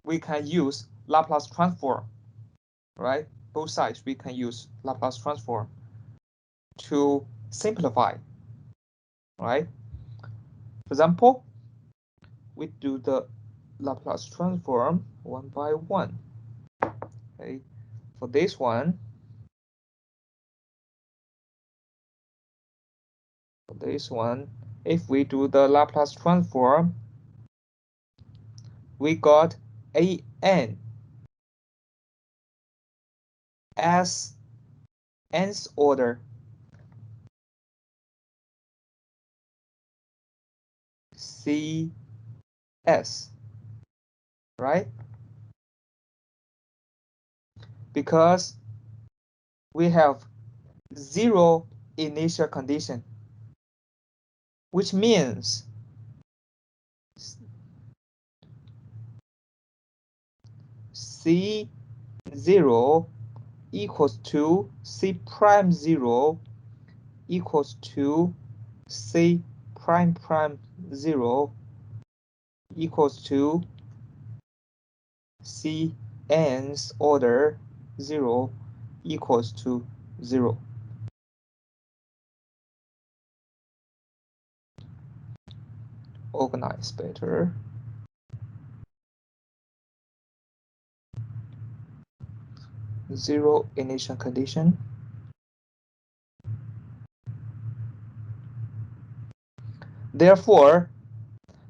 We can use Laplace transform, right? Both sides we can use Laplace transform to simplify, right? For example, we do the Laplace transform one by one. Okay, for this one, if we do the Laplace transform, we got an as nth order CS, right? Because we have zero initial condition, which means C0 equals to C prime 0 equals to C prime prime 0 equals to Cn's order 0 equals to 0. Organize better. Zero initial condition. Therefore,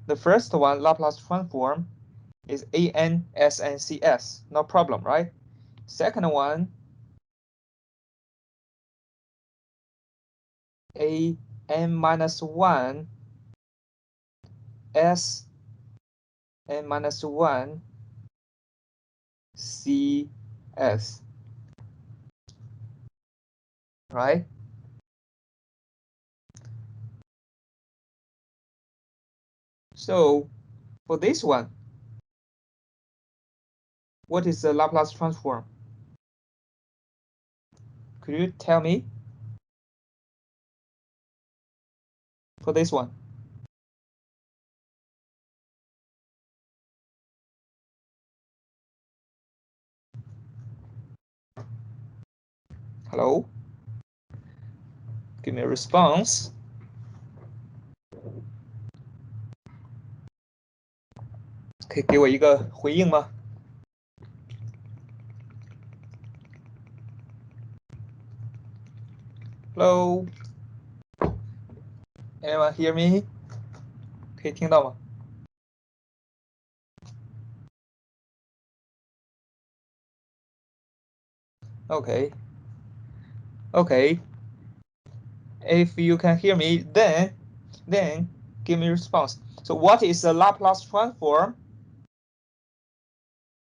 the first one, Laplace transform, is an SNCS, no problem, right? Second one, an minus 1 s n minus 1 cs, right? So for this one, what is the Laplace transform? Could you tell me for this one? Hello? Give me a response.可以给我一个回应吗？ Hello? Anyone hear me? 可以听到吗？ Okay. Okay. If you can hear me, then give me a response. So what is the Laplace transform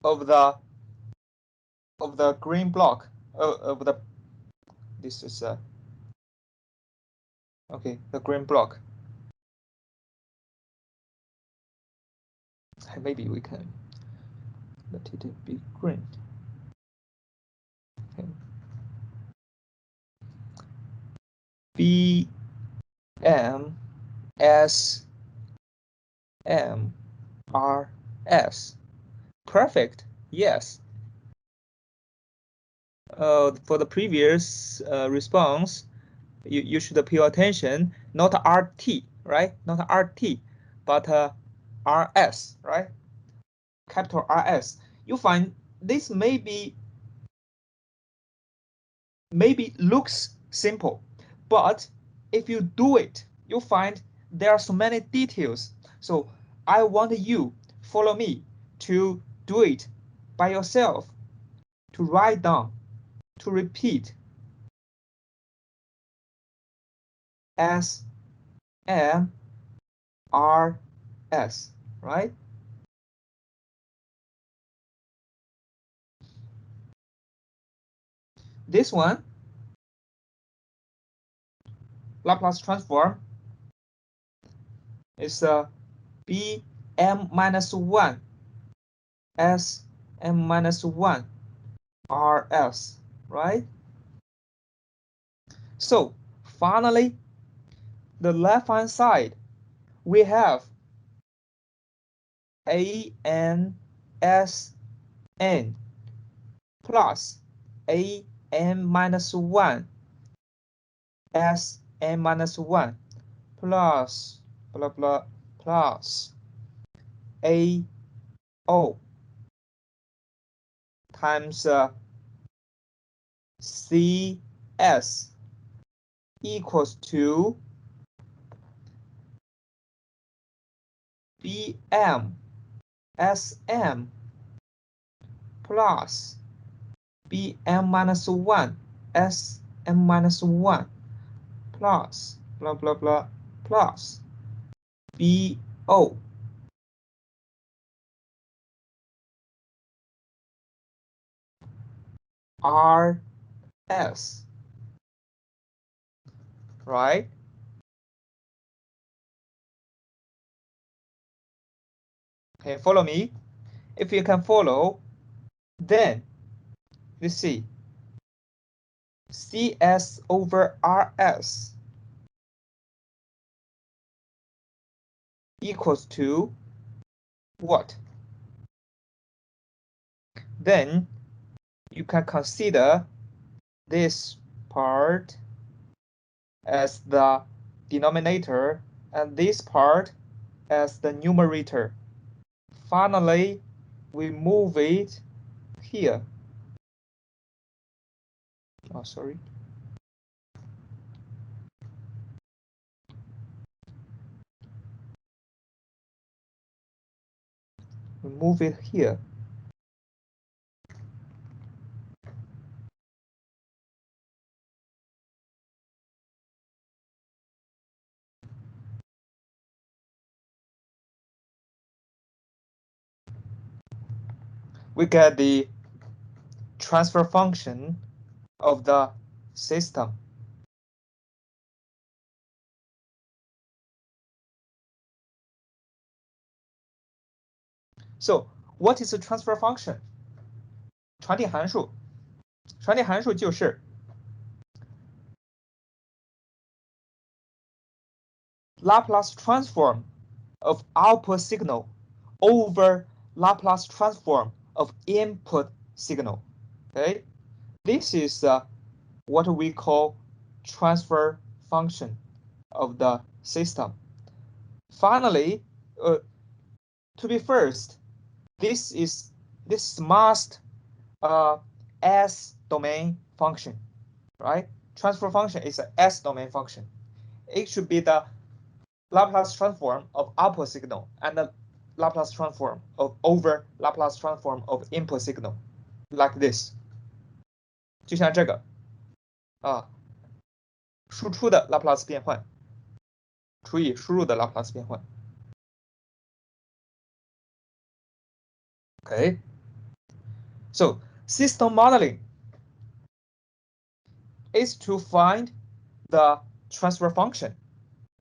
of the green block of the this is okay, the green block. Maybe we can let it be green. Okay. B M S M R S. Perfect. Yes. For the previous response, you should pay attention, not RT, right? Not RT, but RS, right? Capital RS. You find this maybe looks simple, but if you do it, you find there are so many details. So I want you follow me to do it by yourself, to write down, to repeat. S M R S, right? This one, Laplace transform, is B M minus 1 S M minus 1 R S, right? So finally, the left hand side, we have A N S N plus A N minus 1 S N minus 1 plus blah blah plus A O times CS equals to BM SM plus BM minus 1 SM minus 1 plus blah blah blah plus BO RS, right? Okay, follow me. If you can follow, then you see CS over RS equals to what? Then you can consider this part as the denominator and this part as the numerator. Finally, we move it here. Oh, sorry. We move it here. We get the transfer function of the system. So, what is a transfer function? 传递函数，传递函数就是 Laplace transform of output signal over Laplace transform of input signal. Okay, this is what we call transfer function of the system. Finally, to be first, this must S domain function, right? Transfer function is an S domain function. It should be the Laplace transform of output signal and the Laplace transform of over Laplace transform of input signal, like this. 就像这个啊，输出的拉普拉斯变换除以输入的拉普拉斯变换。Okay. So system modeling is to find the transfer function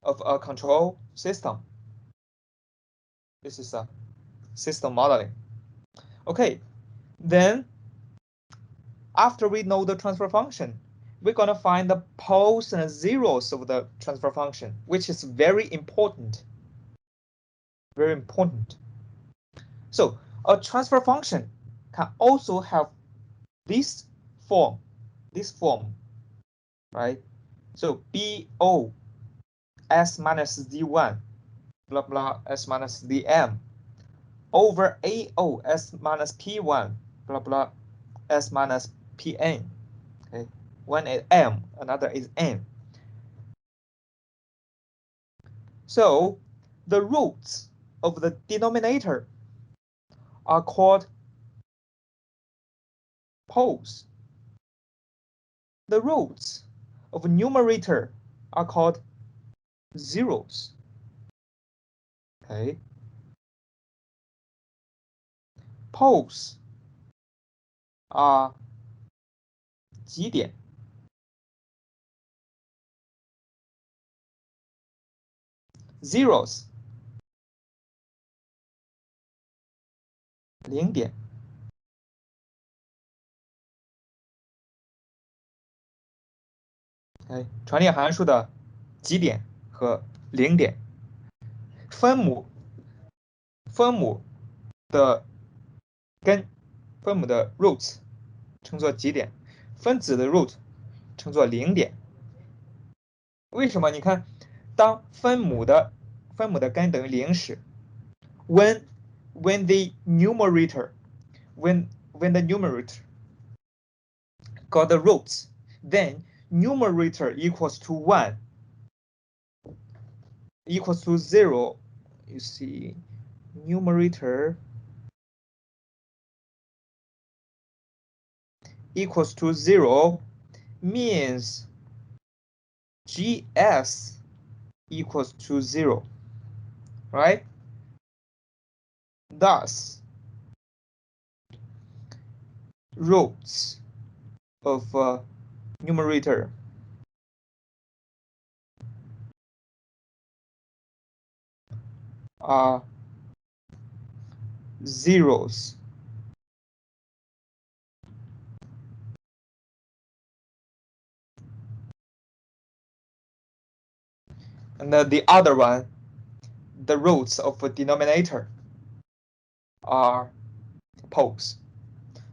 of a control system. This is a system modeling. Okay, then after we know the transfer function, we're going to find the poles and zeros of the transfer function, which is very important. Very important. So a transfer function can also have this form, right? So BO S minus Z1, blah, blah, S minus ZM over AO S minus P1, blah, blah, S minus Pn. Okay, one is M, another is N. So the roots of the denominator are called poles. The roots of numerator are called zeros. Okay. Poles are 极点。Zeros 零点。传递函数的极点和零点。分母的根，分母的 root 称作极点，分子的 root 称作零点。为什么？你看，当分母的根等于零时 when the numerator got the roots, then numerator equals to 1 equals to 0. You see, numerator equals to 0 means GS equals to 0, right? Thus, roots of numerator are zeros. And the other one, the roots of a denominator are poles.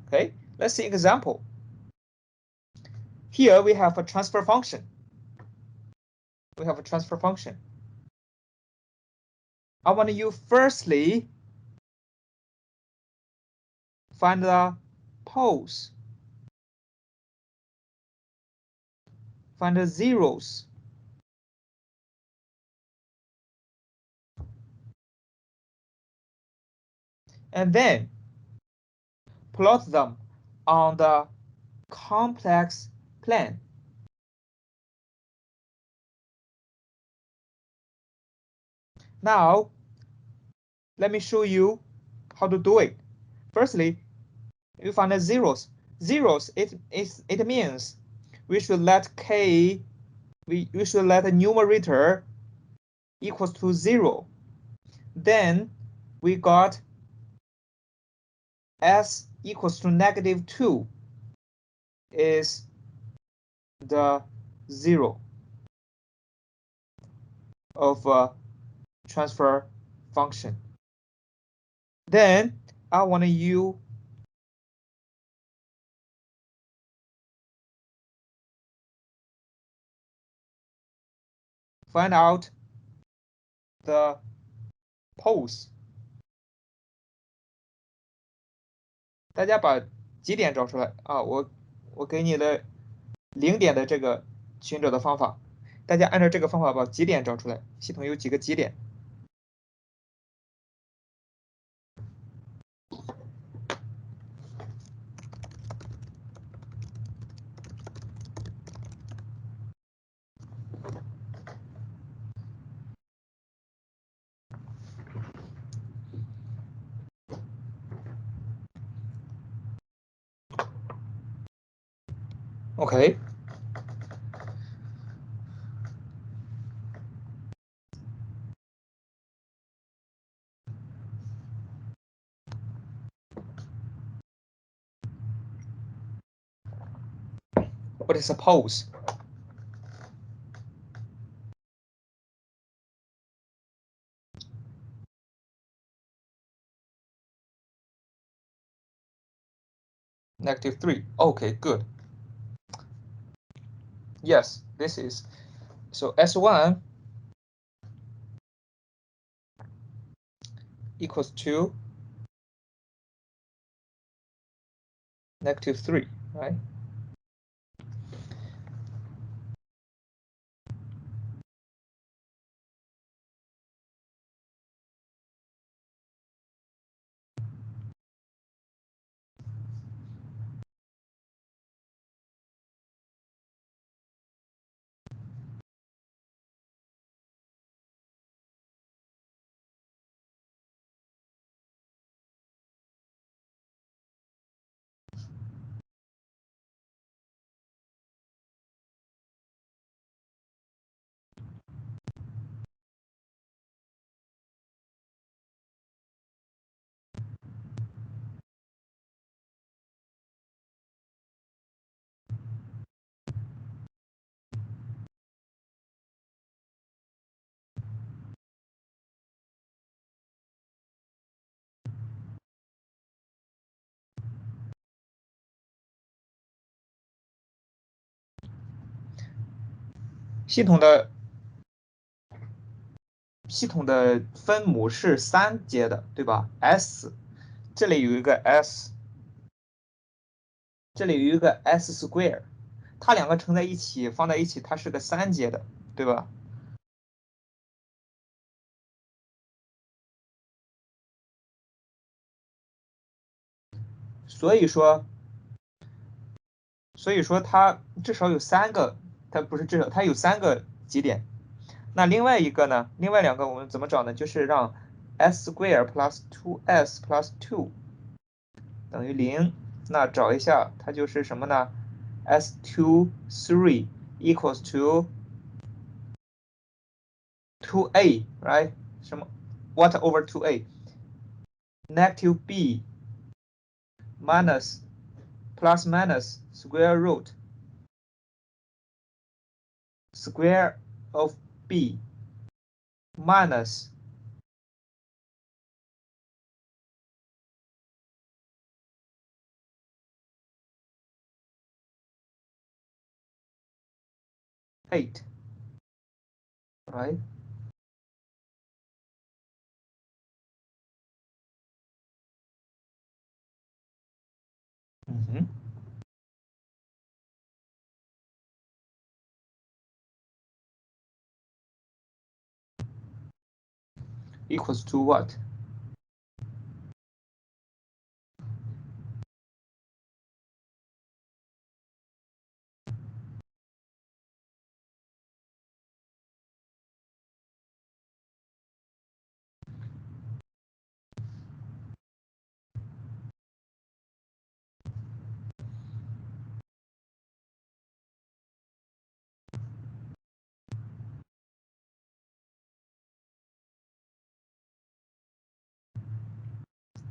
Okay, let's see example. Here we have a transfer function. We have a transfer function. I want you firstly find the poles, find the zeros, and then plot them on the complex plane. Now, let me show you how to do it. Firstly, you find the zeros. Zeros, it means we should let we should let the numerator equals to 0. Then we got s equals to -2 is the 0 of a transfer function. Then I want you find out the poles。大家把极点找出来啊！我给你的0点的这个寻找的方法，大家按照这个方法把极点找出来。系统有几个极点？ Okay. What is a pose? -3. Okay, good. Yes, this is. So S1 equals to -3, right?系统的分母是3阶的，对吧 ？S 这里有一个 S， 这里有一个 S square， 它两个乘在一起，放在一起，它是个3阶的，对吧？所以说它至少有3个，它不是至少它有3个极点。那另外一个呢？另外2个我们怎么找呢？就是让 s square plus 2s plus 2等于0。那找一下，它就是什么呢 ？s23 equals to 2a, right? 什么 ？What over 2a? -b minus plus minus square root square of b minus 8, right? Equals to what?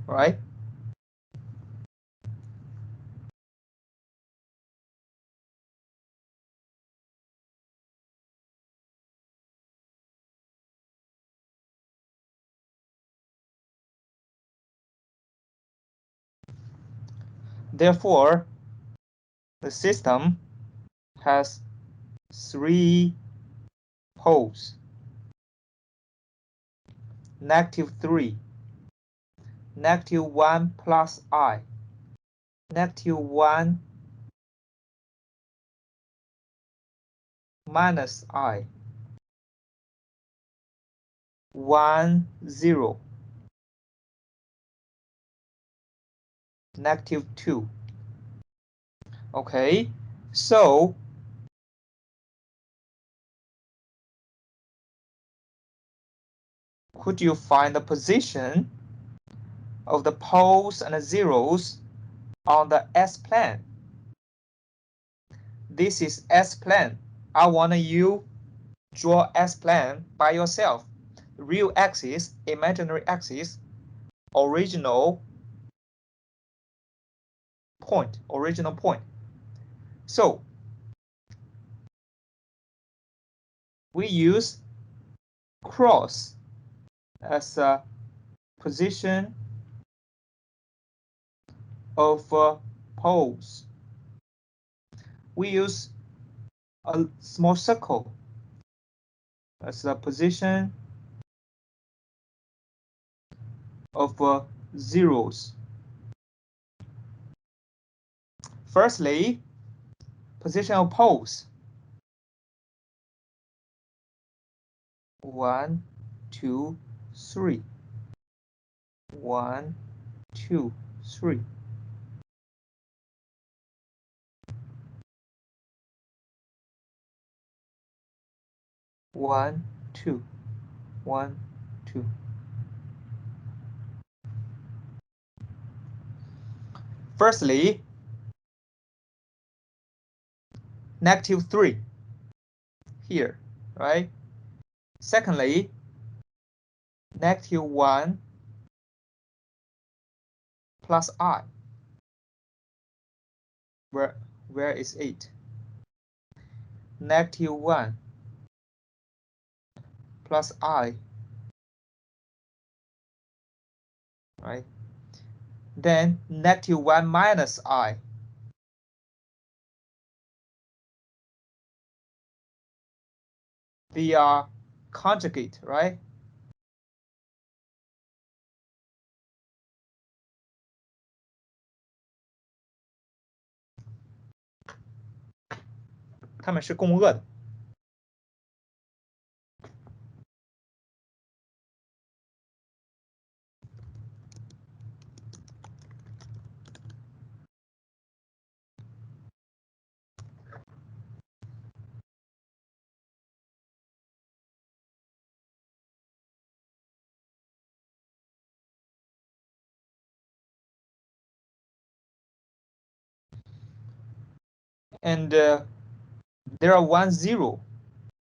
Right? Therefore, the system has 3 poles. -3, -1 plus I, -1 minus I, 1, 0, -2. Okay, so could you find the position of the poles and the zeros on the S-plane? This is S-plane. I want you draw S-plane by yourself. Real axis, imaginary axis, original point. So we use cross as a position of poles. We use a small circle as the position of zeros. Firstly, position of poles. 1, 2, 3. 1, 2, 3. 1, 2, 1, 2. Firstly, -3 here, right? Secondly, -1 plus I. Where is it? -1 plus I, right? Then -1 minus I. They are conjugate, right?它们是共轭的。And there are 1, 0,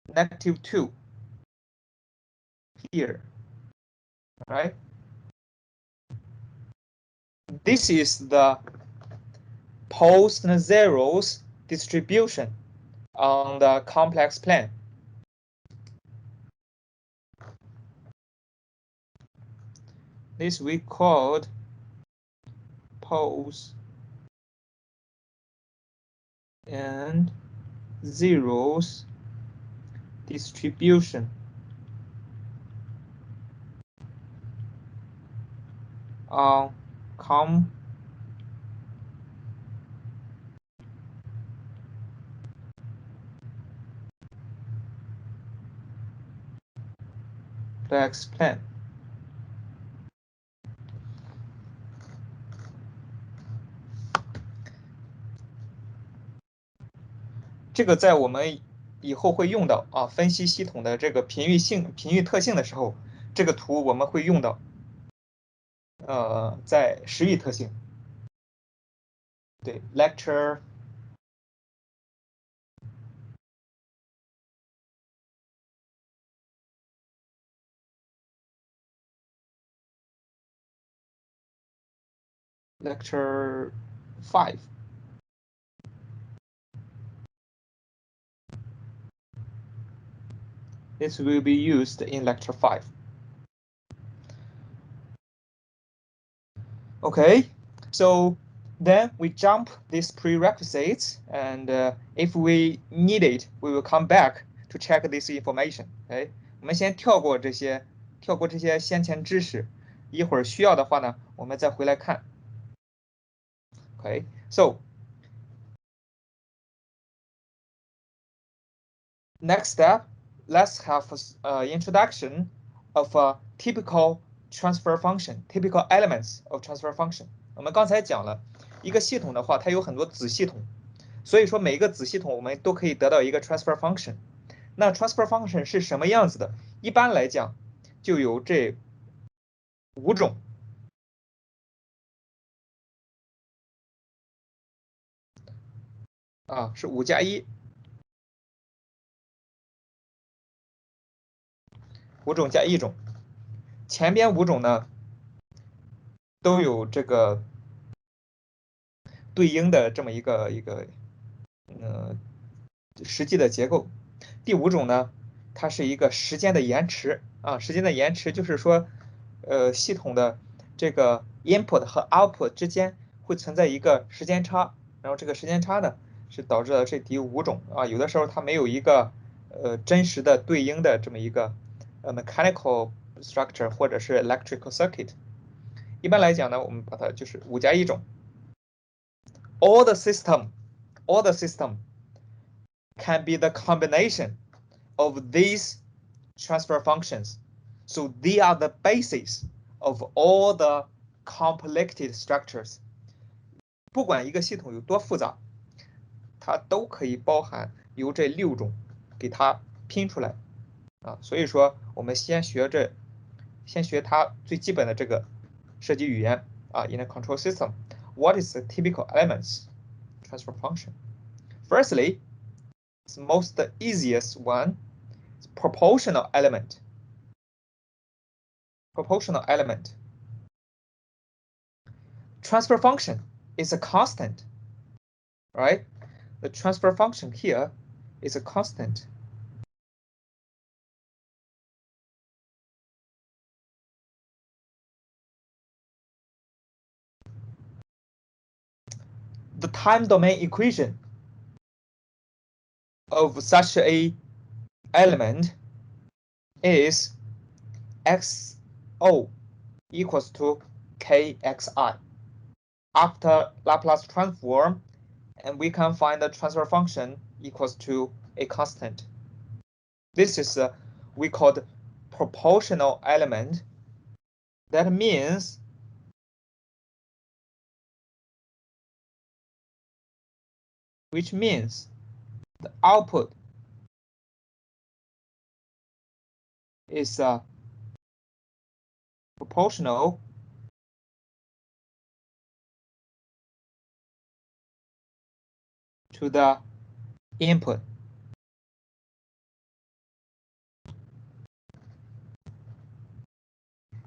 -2 here, right? This is the poles and zeros distribution on the complex plane. This we called poles and zeros distribution on complex plane。这个在我们以后会用到啊，分析系统的这个频率特性的时候，这个图我们会用到。在时域特性，对 lecture 5. This will be used in lecture 5. Okay, so then we jump these prerequisites, and if we need it, we will come back to check this information. Okay, 我们先跳过这些先前知识，一会儿需要的话呢，我们再回来看。Okay, so next step, let's have an introduction of a typical transfer function, typical elements of transfer function. 我们刚才讲了，一个系统的话，它有很多子系统，所以说每一个子系统我们都可以得到一个 transfer function。那 transfer function 是什么样子的？一般来讲，就有这5种。是5+1，5种加1种。前边5种呢，都有这个对应的这么一个实际的结构。第5种呢，它是一个时间的延迟啊，时间的延迟就是说，系统的这个 input 和 output 之间会存在一个时间差，然后这个时间差呢是导致了这第5种啊，有的时候它没有一个真实的对应的这么一个mechanical structure 或者是 electrical circuit。一般来讲呢，我们把它就是5+1种。All the system can be the combination of these transfer functions. So they are the basis of all the complected structures. 不管一个系统有多复杂，它都可以包含由这6种给它拼出来啊。所以说，我们先学它最基本的这个设计语言啊。In a control system, what is the typical elements transfer function? Firstly, the most easiest one is proportional element. Transfer function is a constant, right? The transfer function here is a constant. The time domain equation of such a element is xo equals to kxi. After Laplace transform, and we can find the transfer function equals to a constant. This is we called proportional element. That means the output is proportional to the input.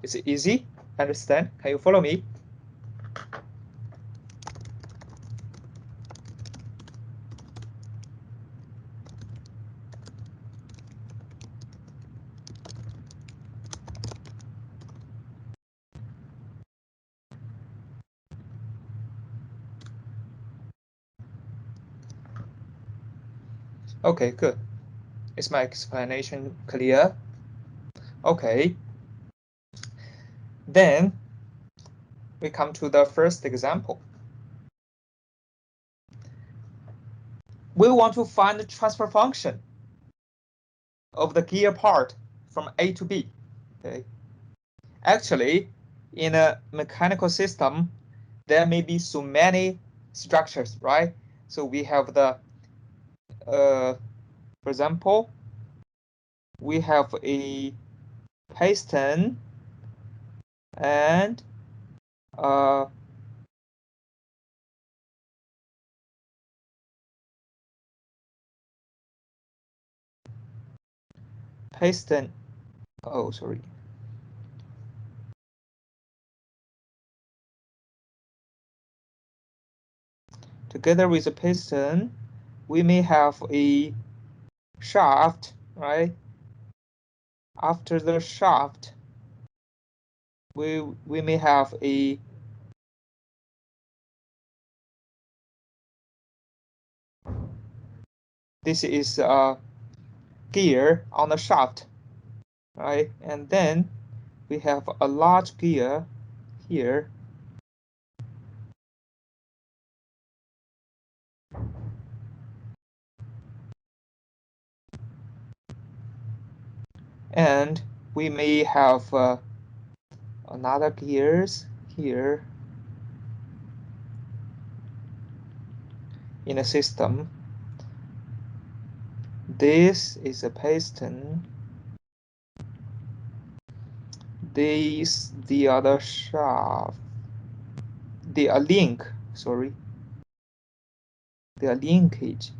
It's easy, understand? Can you follow me? Okay, good. Is my explanation clear? Okay. Then we come to the first example. We want to find the transfer function of the gear part from A to B. Okay. Actually, in a mechanical system, there may be so many structures, right? So we have the, for example, we have a piston and piston. Oh, sorry. Together with a piston, we may have a shaft, right? After the shaft, we may have a this is a gear on the shaft, right? And then we have a large gear here. And we may have another gears here in a system. This is a piston. This the other shaft. The link, sorry. The linkage.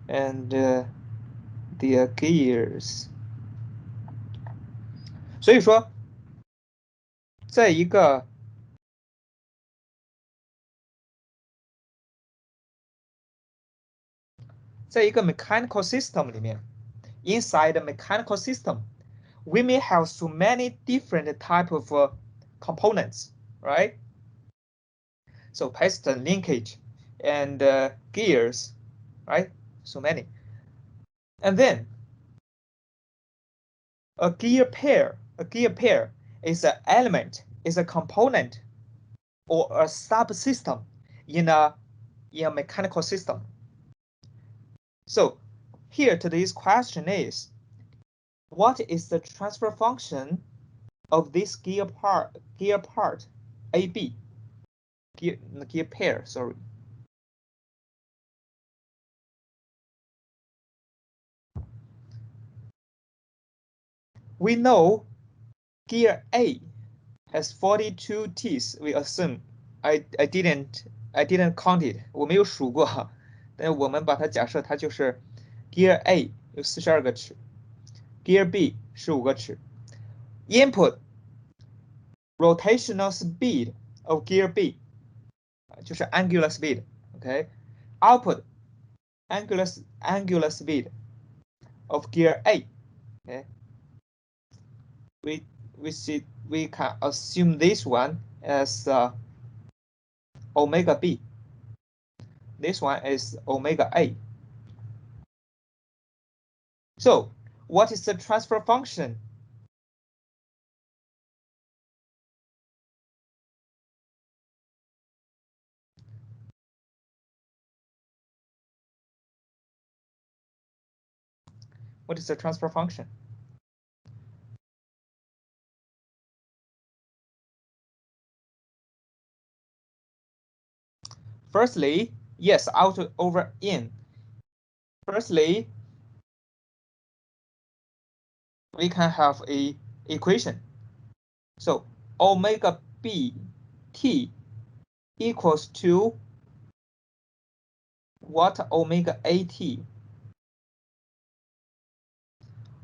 And the gears. 所以说，在一个mechanical system 里面 inside the mechanical system, we may have so many different type of components, right? So piston, linkage, and gears, right? So many. And then a gear pair is an element, is a component, or a subsystem in a mechanical system. So here today's question is, what is the transfer function of this gear part AB, gear pair, sorry. We know gear A has 42 teeth. We assume. I didn't count it. 我没有数过，但是我们把它假设它就是 gear A 有42个齿 ，gear B 15个齿。Input rotational speed of gear B 就是 angular speed. Okay. Output angular speed of gear A. Okay. We can assume this one as omega B. This one is omega A. So what is the transfer function? What is the transfer function? Firstly, yes, out over in. Firstly, we can have a equation. So omega B T equals to what omega AT?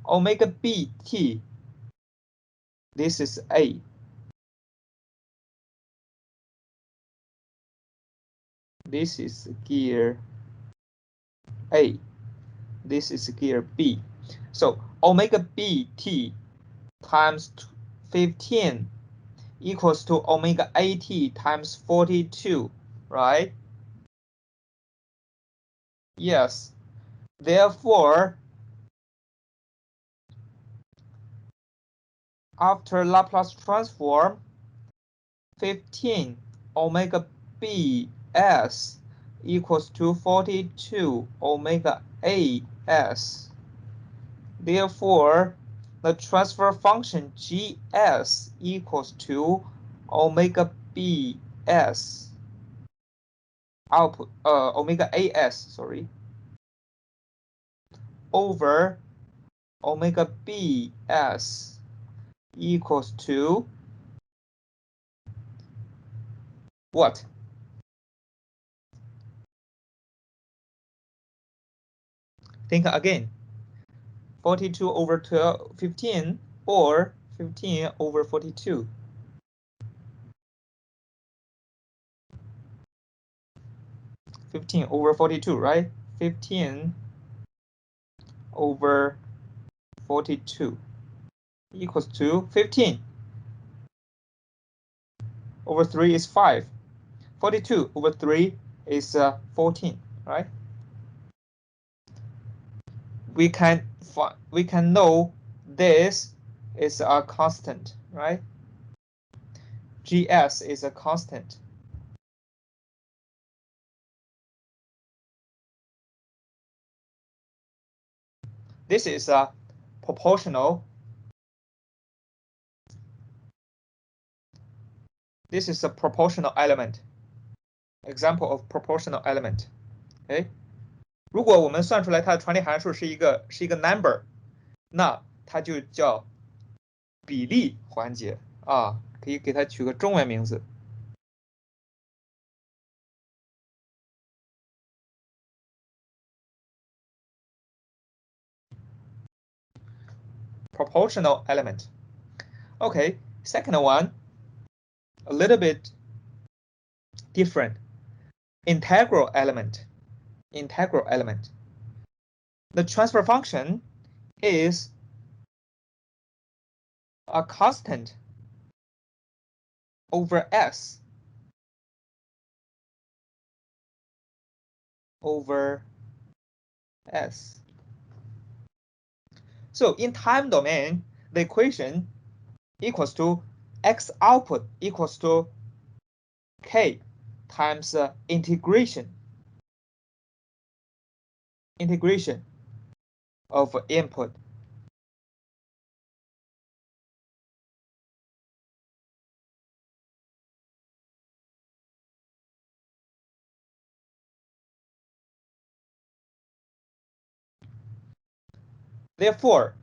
Omega BT, this is A. This is gear A. This is gear B. So omega BT times 15 equals to omega AT times 42, right? Yes. Therefore, after Laplace transform, 15 omega b s equals to 42 omega a s. Therefore, the transfer function gs equals to omega b s output omega as, sorry, over omega b s equals to what? Think again. 42 over 12, 15 or 15 over 42. 15 over 42, right? 15 over 42 equals to 15 over 3 is 5. 42 over 3 is 14, right? We can know this is a constant, right? GS is a constant. This is a proportional. This is a proportional element. Example of proportional element. Okay. 如果我们算出来它的传递函数是一个number， 那它就叫比例环节啊，可以给它取个中文名字。Proportional element. Okay, second one, a little bit different. Integral element. Integral element. The transfer function is a constant over s over s. So in time domain, the equation equals to x output equals to k times integration of input. Therefore,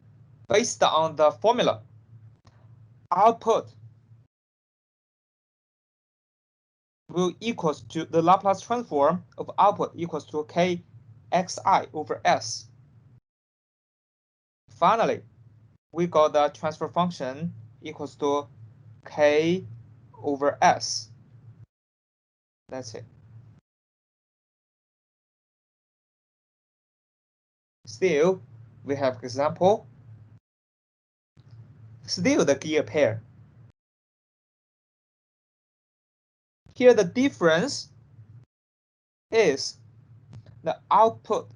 based on the formula, output will equals to the Laplace transform of output equals to k xi over s. Finally, we got the transfer function equals to k over s. That's it. Still, we have example. Still the gear pair. Here the difference is the output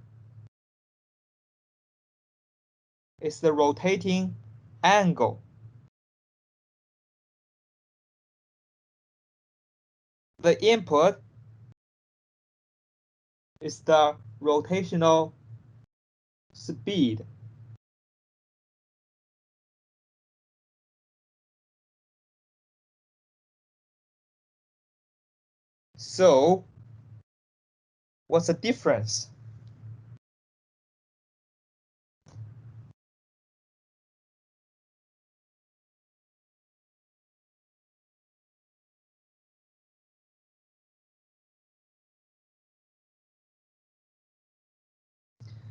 is the rotating angle. The input is the rotational speed. So, what's the difference?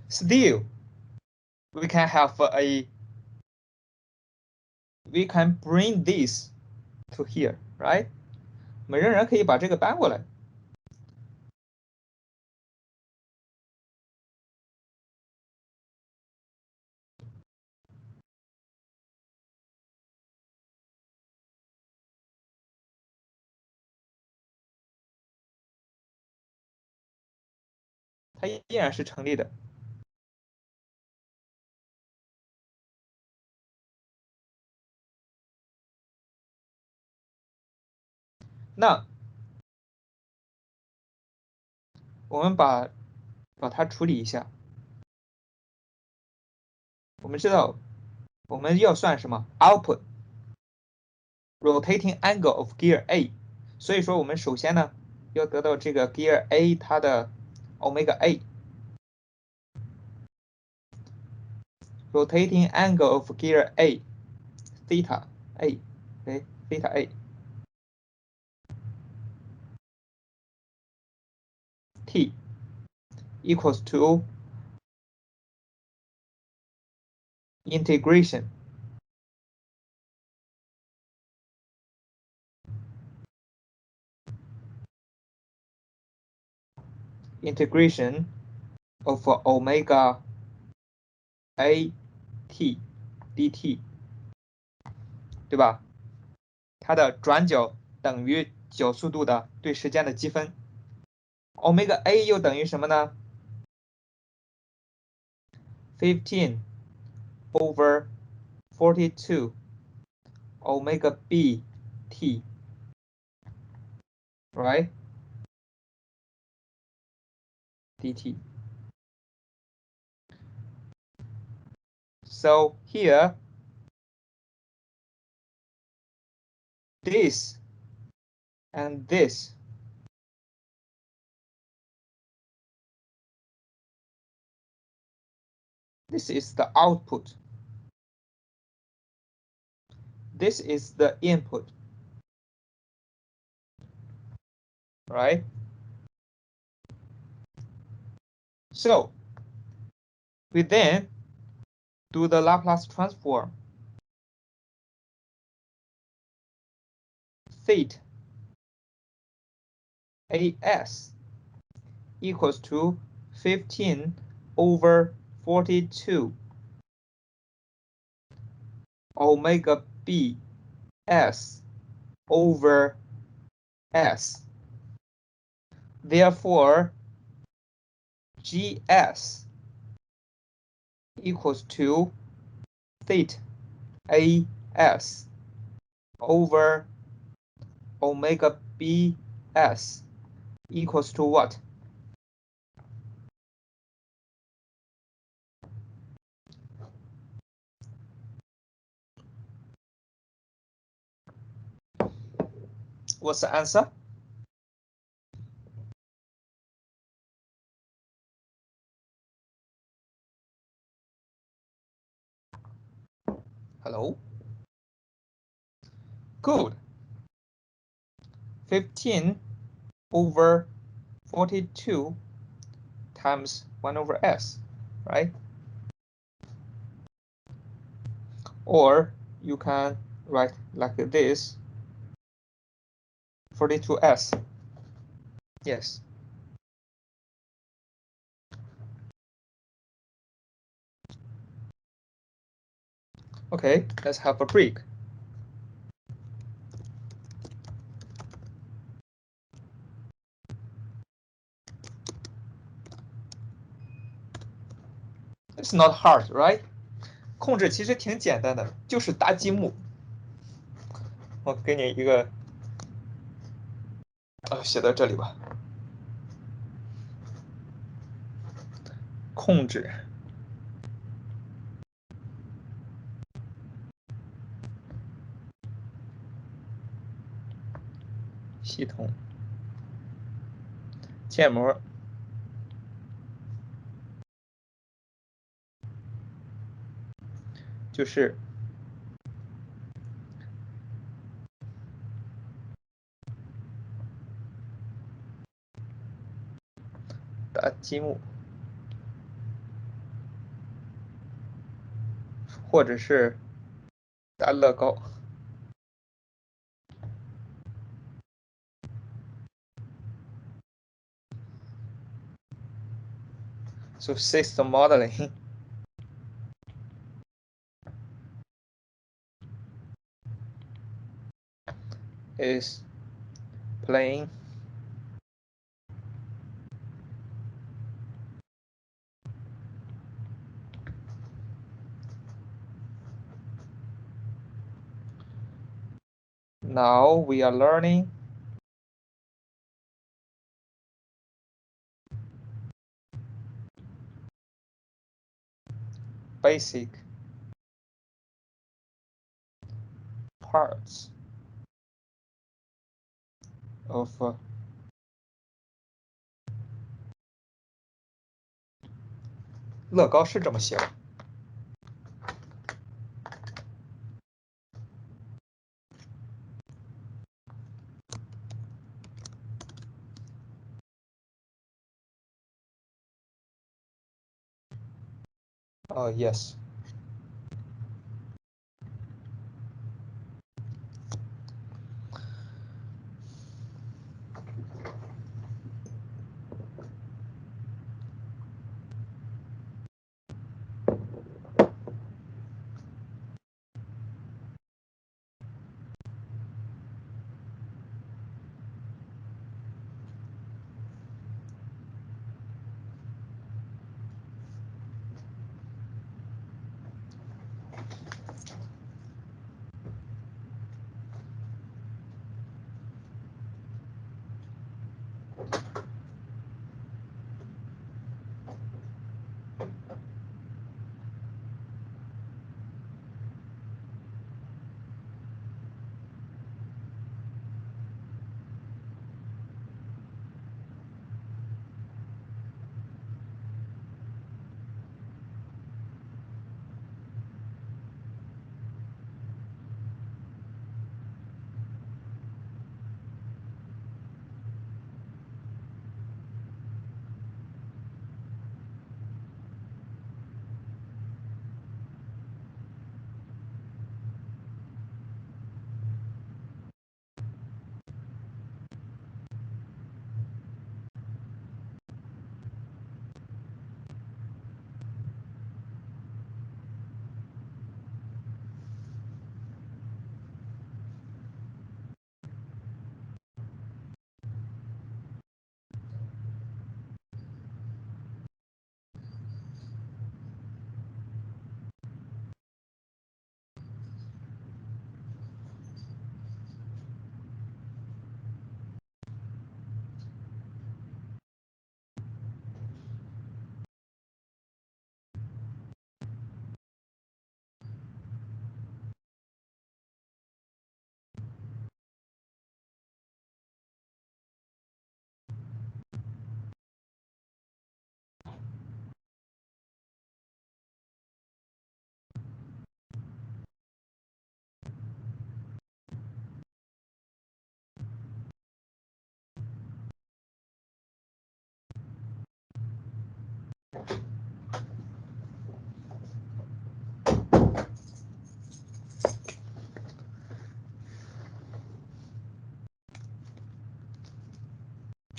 Still, we can bring this to here, right? 我们仍然可以把这个搬过来。它依然是成立的。那我们把它处理一下。我们知道我们要算什么 output rotating angle of gear A，所以说我们首先呢要得到这个 gear A 它的 omega A rotating angle of gear A theta A， 哎 theta A T equals to integration of omega A T dt， 对吧？它的转角等于角速度的对时间的积分。omega A 又等于什么呢？15 over 42 omega B T, right? dt. So here, this and this is the output. This is the input, right? So we then do the Laplace transform. Theta AS equals to 15 over 42 omega B S over S. Therefore, GS equals to theta AS over omega BS equals to what? What's the answer? Hello? Good. 15 over 42 times 1 over S, right? Or you can write like this, 42S. Yes. Okay, let's have a break. It's not hard, right? 控制其实挺简单的，就是搭积木。我给你一个，写到这里吧。控制系统建模就是搭积木，或者是搭乐高。So system modeling is playing Now we are learning basic parts of乐高是这么写的。Yes.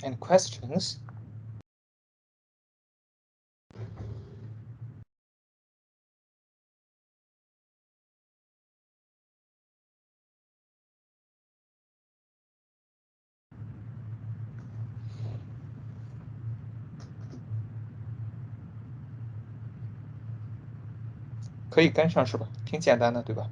And questions?可以跟上是吧？挺简单的，对吧？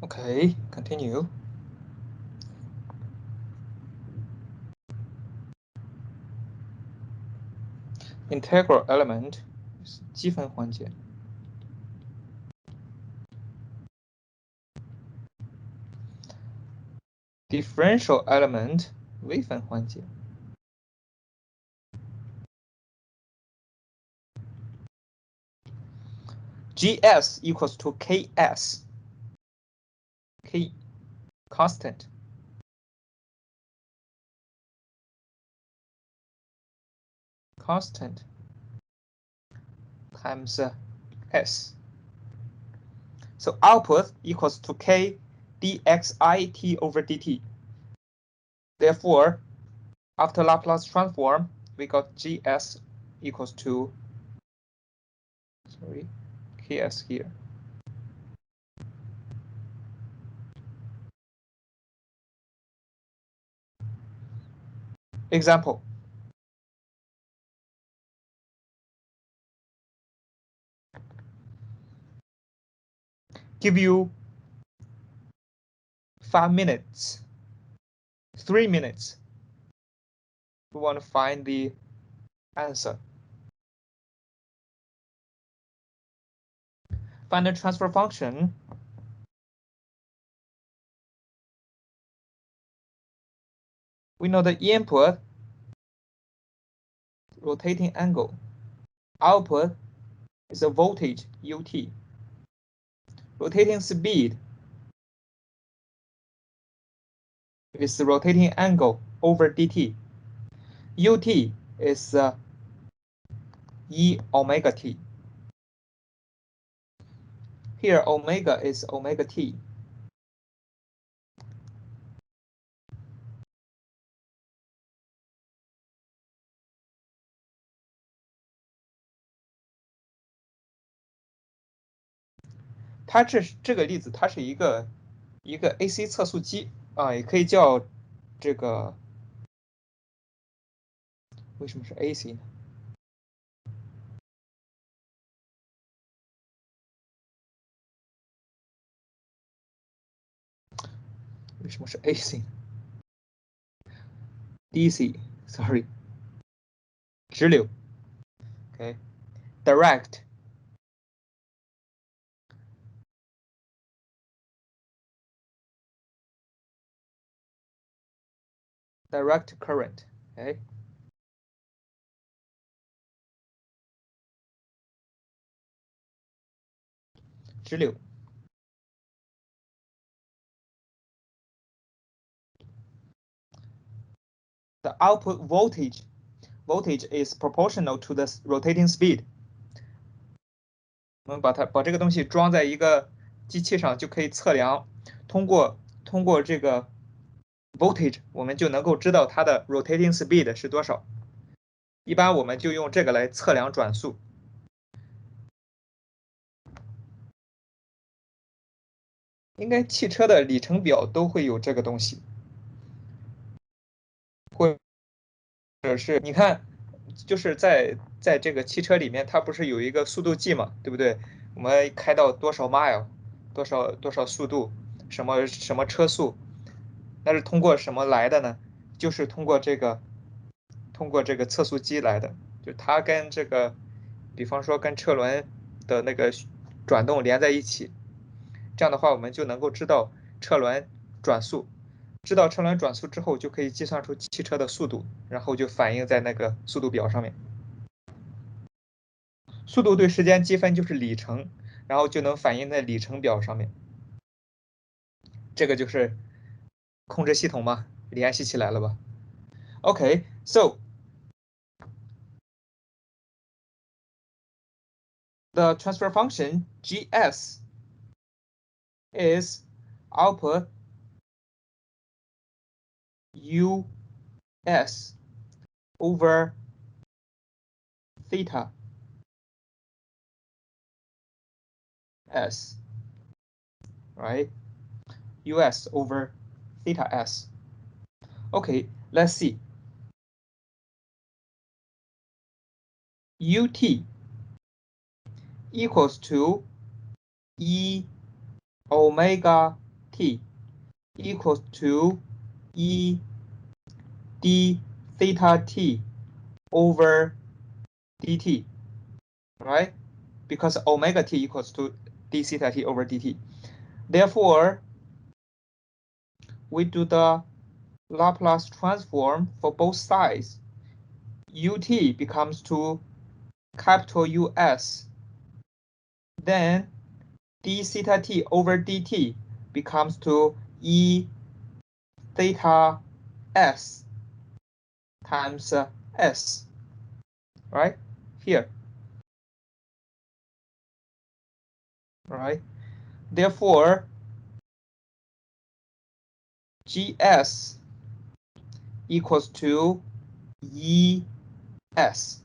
Okay, continue. Integral element 积分环节。Differential element 微分环节。GS equals to KS. K constant. Constant times S. So output equals to K dxit over dt. Therefore, after Laplace transform, we got GS equals to, KS here. Example. Give you 5 minutes, 3 minutes. We want to find the answer. Find the transfer function. We know the input, rotating angle. Output is a voltage, ut. Rotating speed is the rotating angle over dt. Ut is e omega t. Here omega is omega t.它这个例子，它是一个AC 测速机啊，也可以叫这个。为什么是 AC 呢？为什么是 AC 呢 ？DC，sorry， 直流。OK， direct。Direct current， OK， 直流。The output voltage is proportional to the rotating speed。我们把这个东西装在一个机器上，就可以测量。通过这个 voltage， 我们就能够知道它的 rotating speed 是多少。一般我们就用这个来测量转速。应该汽车的里程表都会有这个东西，或者是你看，就是在这个汽车里面，它不是有一个速度计嘛，对不对？我们开到多少 mile， 多少速度，什么车速，那是通过什么来的呢？就是通过这个测速机来的，就它跟这个，比方说跟车轮的那个转动连在一起，这样的话我们就能够知道车轮转速，知道车轮转速之后，就可以计算出汽车的速度，然后就反映在那个速度表上面。速度对时间积分就是里程，然后就能反映在里程表上面。这个就是控制系统嘛，联系起来了吧？Okay, so the transfer function GS is output US over theta S, right? US over theta S. Okay, let's see. UT equals to E omega t equals to E d theta t over dt, right? Because omega t equals to d theta t over dt. Therefore, we do the Laplace transform for both sides. Ut becomes to capital US. Then d theta t over dt becomes to E theta s times s, right? Here, right? Therefore, GS equals to ES,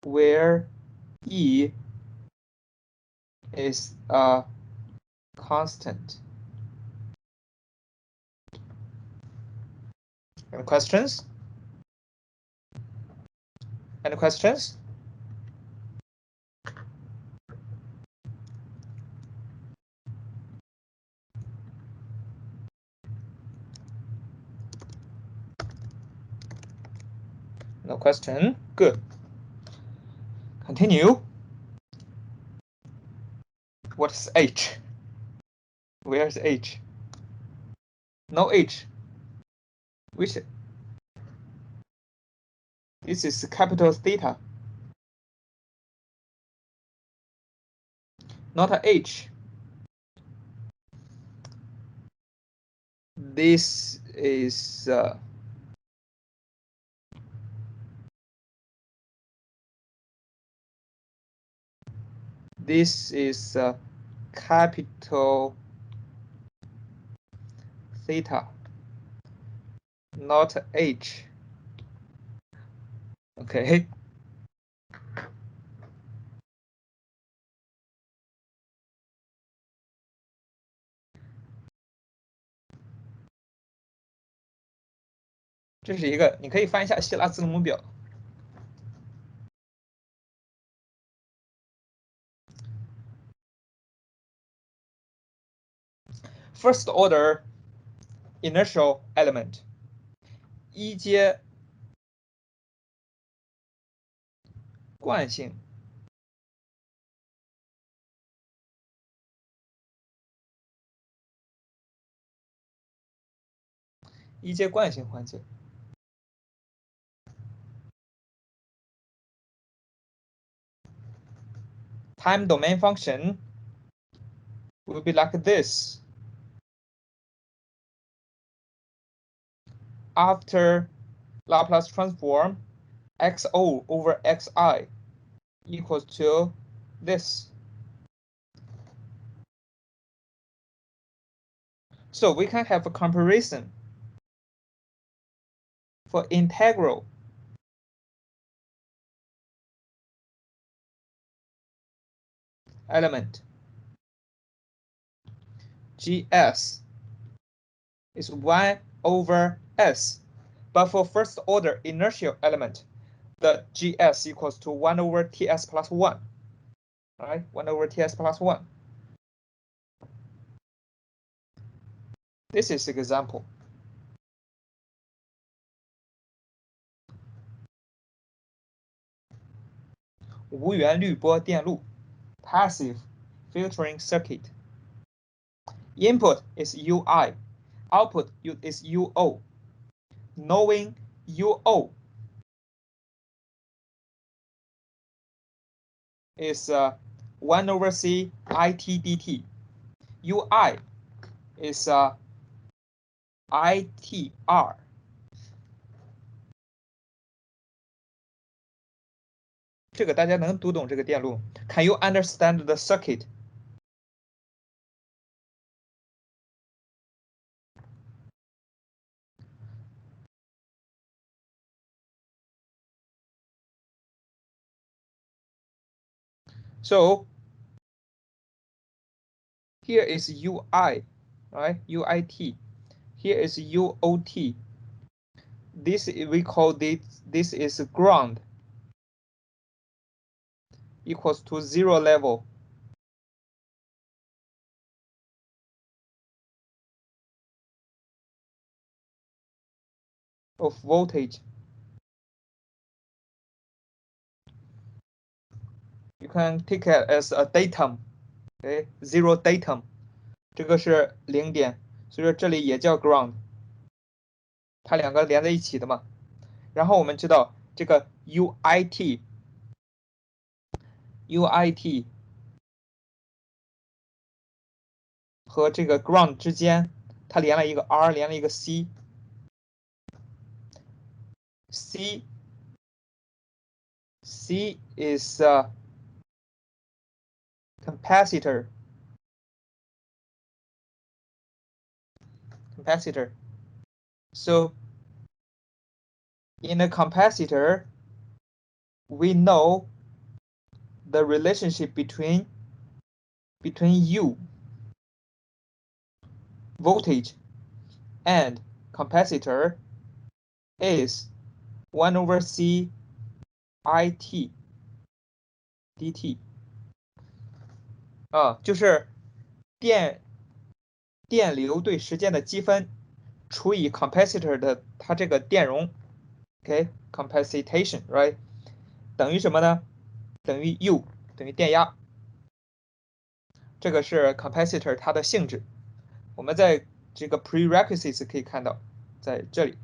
where E is a constant. Any questions? Any questions? No question. Good. Continue. What's H? Where's H? No H. Which? This is capital theta. Not a H. This is capital theta, not H. Okay. 这是一个，你可以翻一下希腊字母表。First order inertial element， 一阶惯性环节。Time domain function will be like this. After Laplace transform, xo over xi equals to this. So we can have a comparison for integral element. GS is 1 over S. But for first order inertial element, the GS equals to 1 over TS plus 1. All right, 1 over TS plus 1. This is an example.无源滤波电路 passive filtering circuit. Input is UI, output is UO. Knowing UO is 1 over C IT dt. UI is ITR. 这个大家能读懂这个电路 ？Can you understand the circuit? So here is UI, right? UIT. Here is UOT. This we call this is ground equals to 0 level. of voltage. You can take it as a datum, okay, zero datum， 这个是0点，所以说这里也叫 ground， 它两个连在一起的嘛。然后我们知道这个 UIT 和这个 ground 之间，它连了一个 R， 连了一个 C。C is a capacitor. So in a capacitor, we know the relationship between U, voltage, and capacitor is 1 over C IT dt 就是电流对时间的积分除以 capacitor 的它这个电容 ，capacitation right 等于什么呢？等于 U 等于电压。这个是 capacitor 它的性质。我们在这个 prerequisites 可以看到，在这里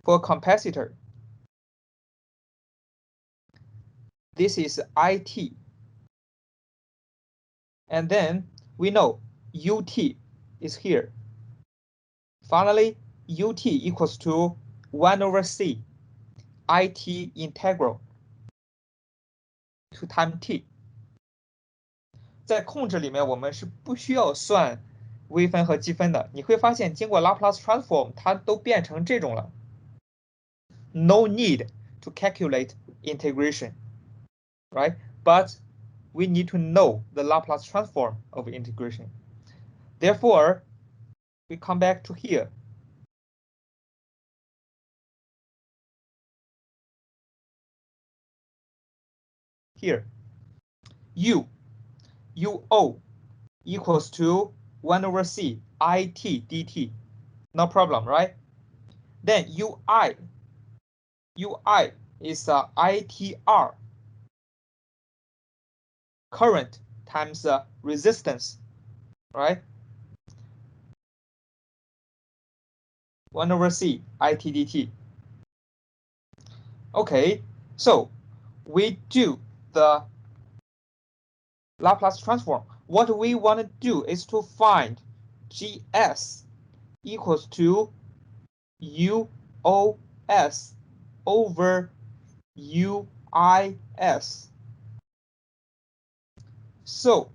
for capacitor this is IT and then we know UT is here. Finally, UT equals to 1 over C IT integral to time t。在控制里面，我们是不需要算微分和积分的。你会发现，经过 Laplace transform， 它都变成这种了。No need to calculate integration, right? But we need to know the Laplace transform of integration. Therefore, we come back to here. Here, UO equals to 1 over C IT dt. No problem, right? Then UI is ITR, current times resistance, right? 1 over C IT dt. Okay, so we do the Laplace transform. What we want to do is to find GS equals to UOS over UIS. So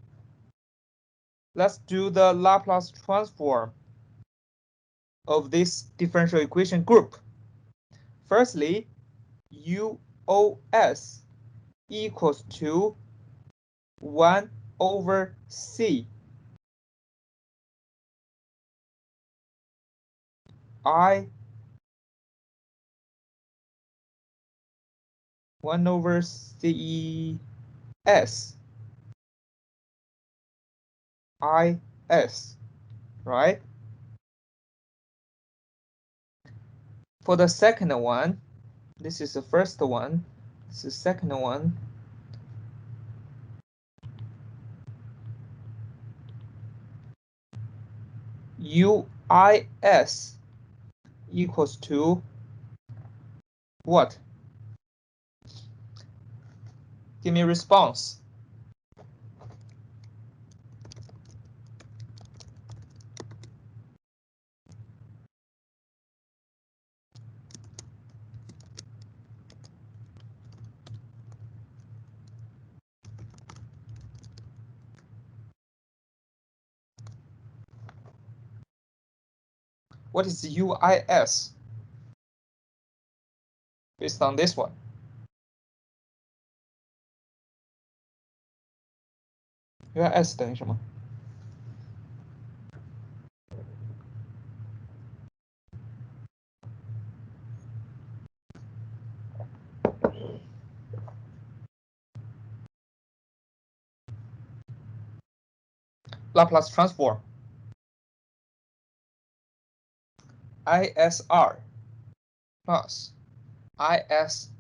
let's do the Laplace transform of this differential equation group. Firstly, UOS equals to 1 over C I 1 over C S I S, right? For the second one, this is the first one, this is the second one. UIS equals to what? Give me a response. What is UIS based on this one? UIS 等于什么？ Laplace transform. ISR plus IS，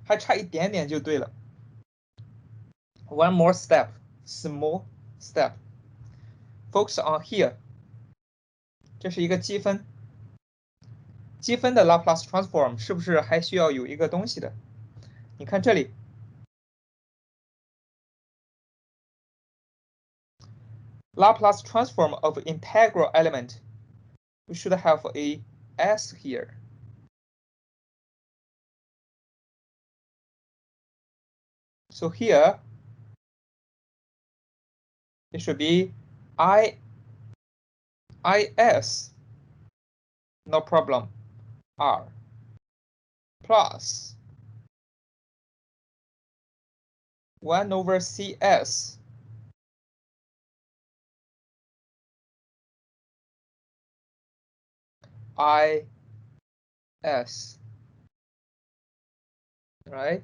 还差一点点就对了。One more step, small step. Focus on here. 这是一个积分，积分的 Laplace transform 是不是还需要有一个东西的？你看这里 ，Laplace transform of integral element, we should have a s here. So here, it should be is, no problem, r plus 1 over cs is, right?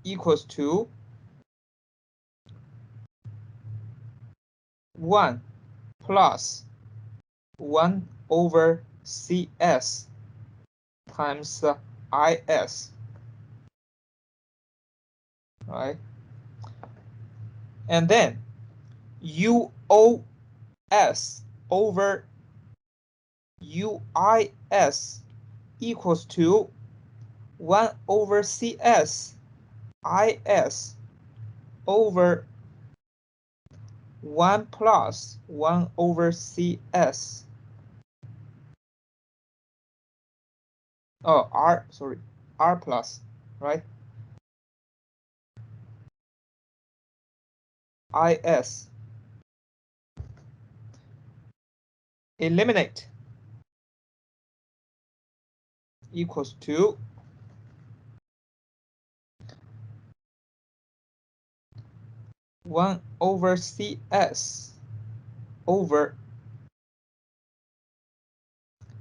Equals to 1 plus 1 over cs times is, right? And then uos over uis equals to 1 over cs is over 1 plus 1 over cs. Oh, r plus, right? Is. Eliminate equals to 1 over cs over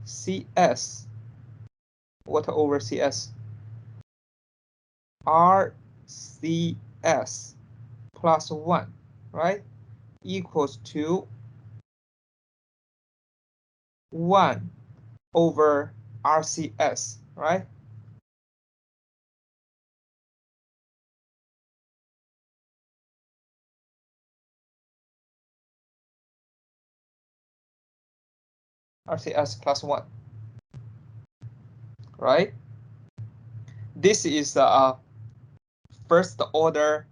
cs. What over cs? RCS plus 1, right? Equals to 1 over RCS, right? RCS plus 1, right? This is a first order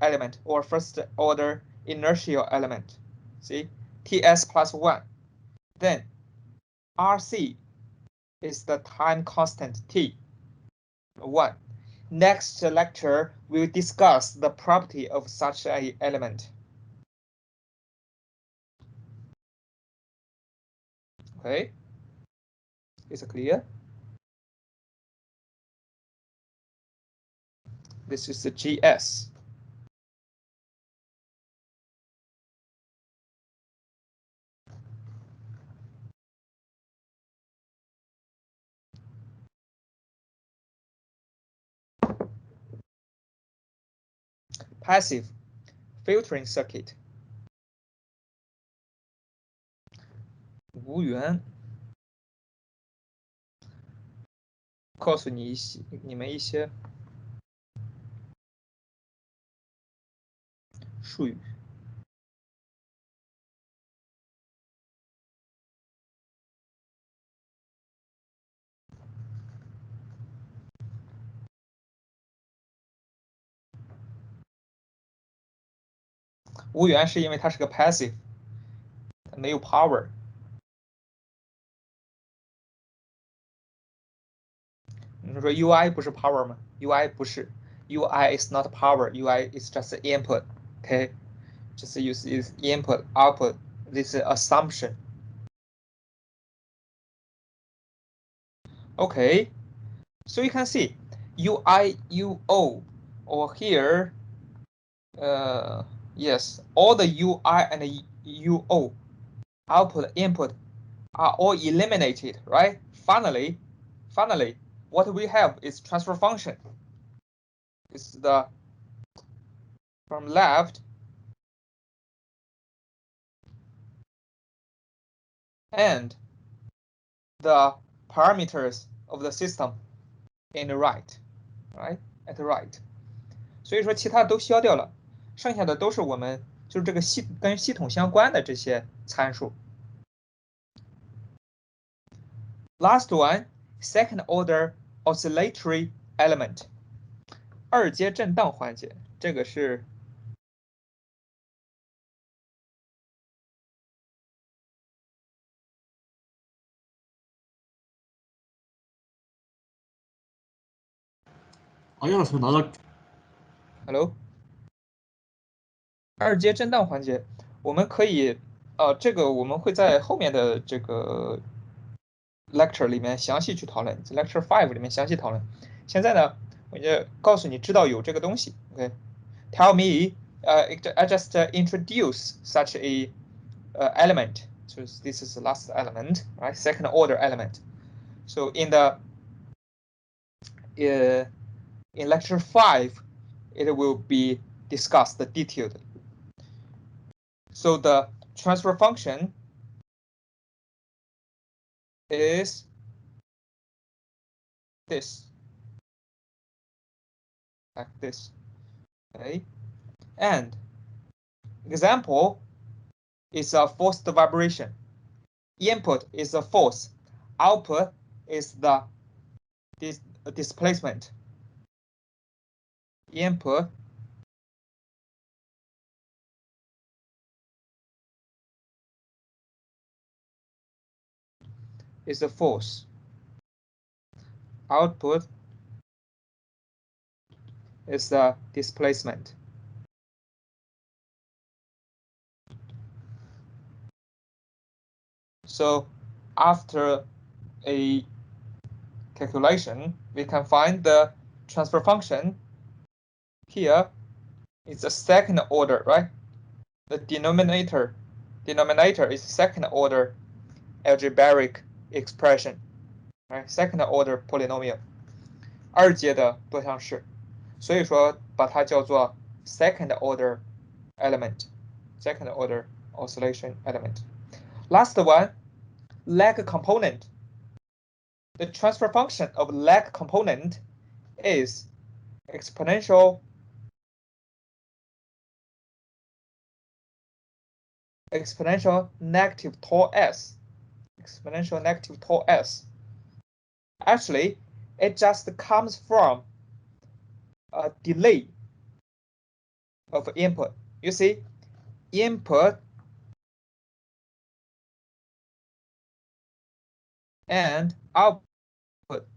element or first order inertial element. See, TS plus 1. Then RC is the time constant T, 1. Next lecture, we'll discuss the property of such an element. Okay, is it clear? This is the GS. Passive filtering circuit. 无源。告诉你们一些术语。无源是因为它是个 passive， 它没有 power。你说 UI 不是 power 吗 ？UI 不是 ，UI is not power，UI is just input。Okay， just use input output. This is assumption. Okay, so you can see ui, uo, or here, yes, all the ui and uo, output, input, are all eliminated, right? Finally, what we have is transfer function. It's the from left and the parameters of the system in the right, at the right. 所以说其他都消掉了，剩下的都是我们就是这个跟系统相关的这些参数。Last one, second order oscillatory element， 二阶震荡环节，这个是杨老师拿到 Hello， 二阶震荡环节，我们可以这个我们会在后面的这个 lecture 里面详细去讨论，在 lecture 5里面详细讨论。现在呢，我就告诉你知道有这个东西 ，OK？Tell me, I just introduce such a element. So this is the last element, right? Second order element. So in lecture 5, it will be discussed detailed. So the transfer function is this, like this, okay? And example is a forced vibration. Input is a force. Output is the displacement. Input is a force. Output is the displacement. So after a calculation, we can find the transfer function. Here, it's a second order, right? The denominator is second order algebraic expression, right? Second order polynomial. 二阶的多项式，所以说把它叫做 second order element, second order oscillation element. Last one, lag component. The transfer function of lag component is exponential negative tau s. Exponential negative tau s. Actually, it just comes from a delay of input. You see, input and output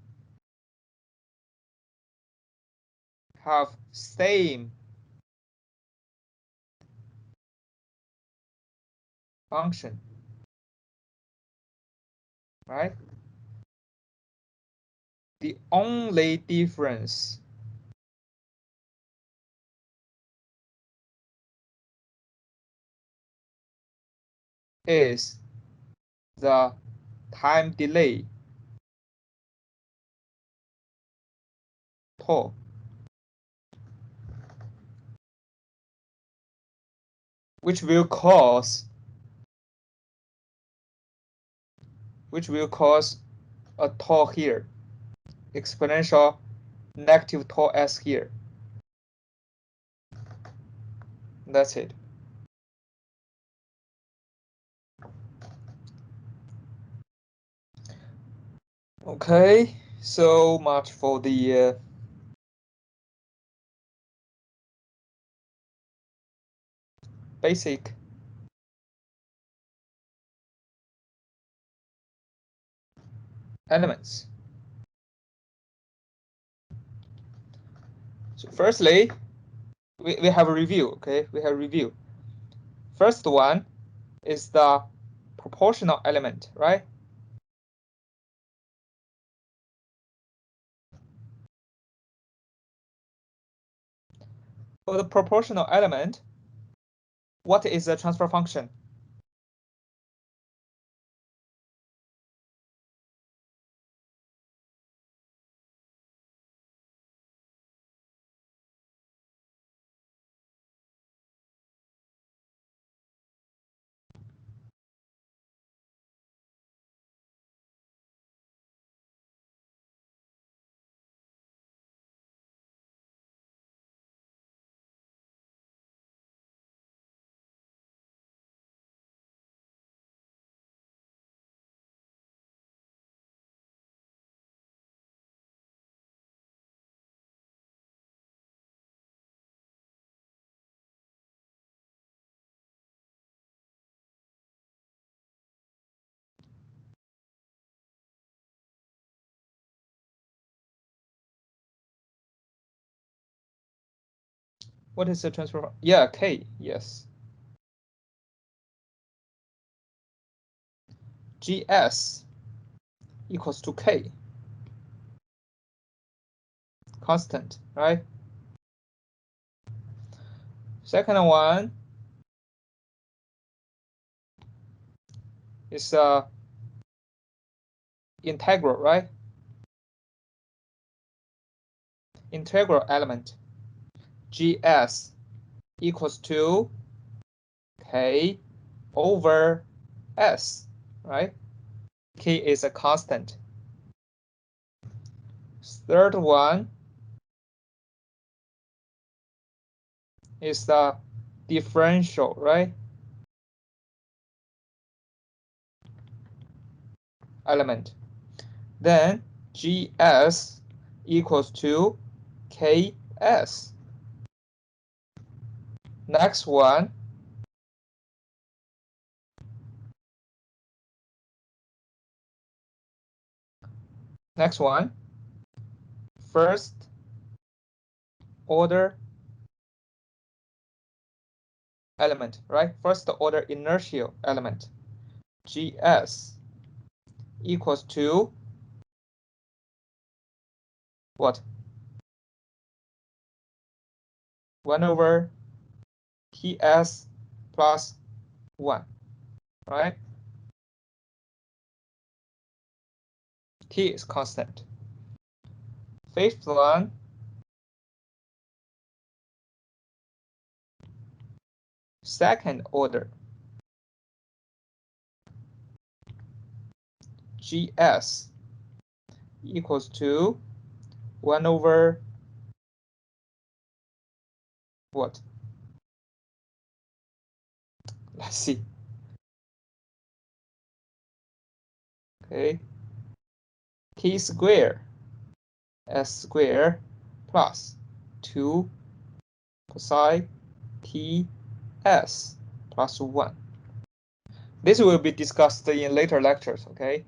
have same function, right? The only difference is the time delay tau, which will cause a tau here, exponential negative tau s here. That's it. Okay, so much for the basic elements. So firstly, we have a review, okay? We have a review. First one is the proportional element, right? For the proportional element, what is the transfer function? What is the transfer? Yeah, K, yes. GS equals to K, constant, right? Second one is integral, right? Integral element. GS equals to K over S, right? K is a constant. Third one is the differential, right? Element. Then GS equals to KS. Next one first order element, right? First order inertial element. GS equals to what? 1 over TS plus 1, right? T is constant. Fifth one, second order. GS equals to 1 over what? Let's see. Okay. T square S square plus 2 cosine TS plus 1. This will be discussed in later lectures, okay?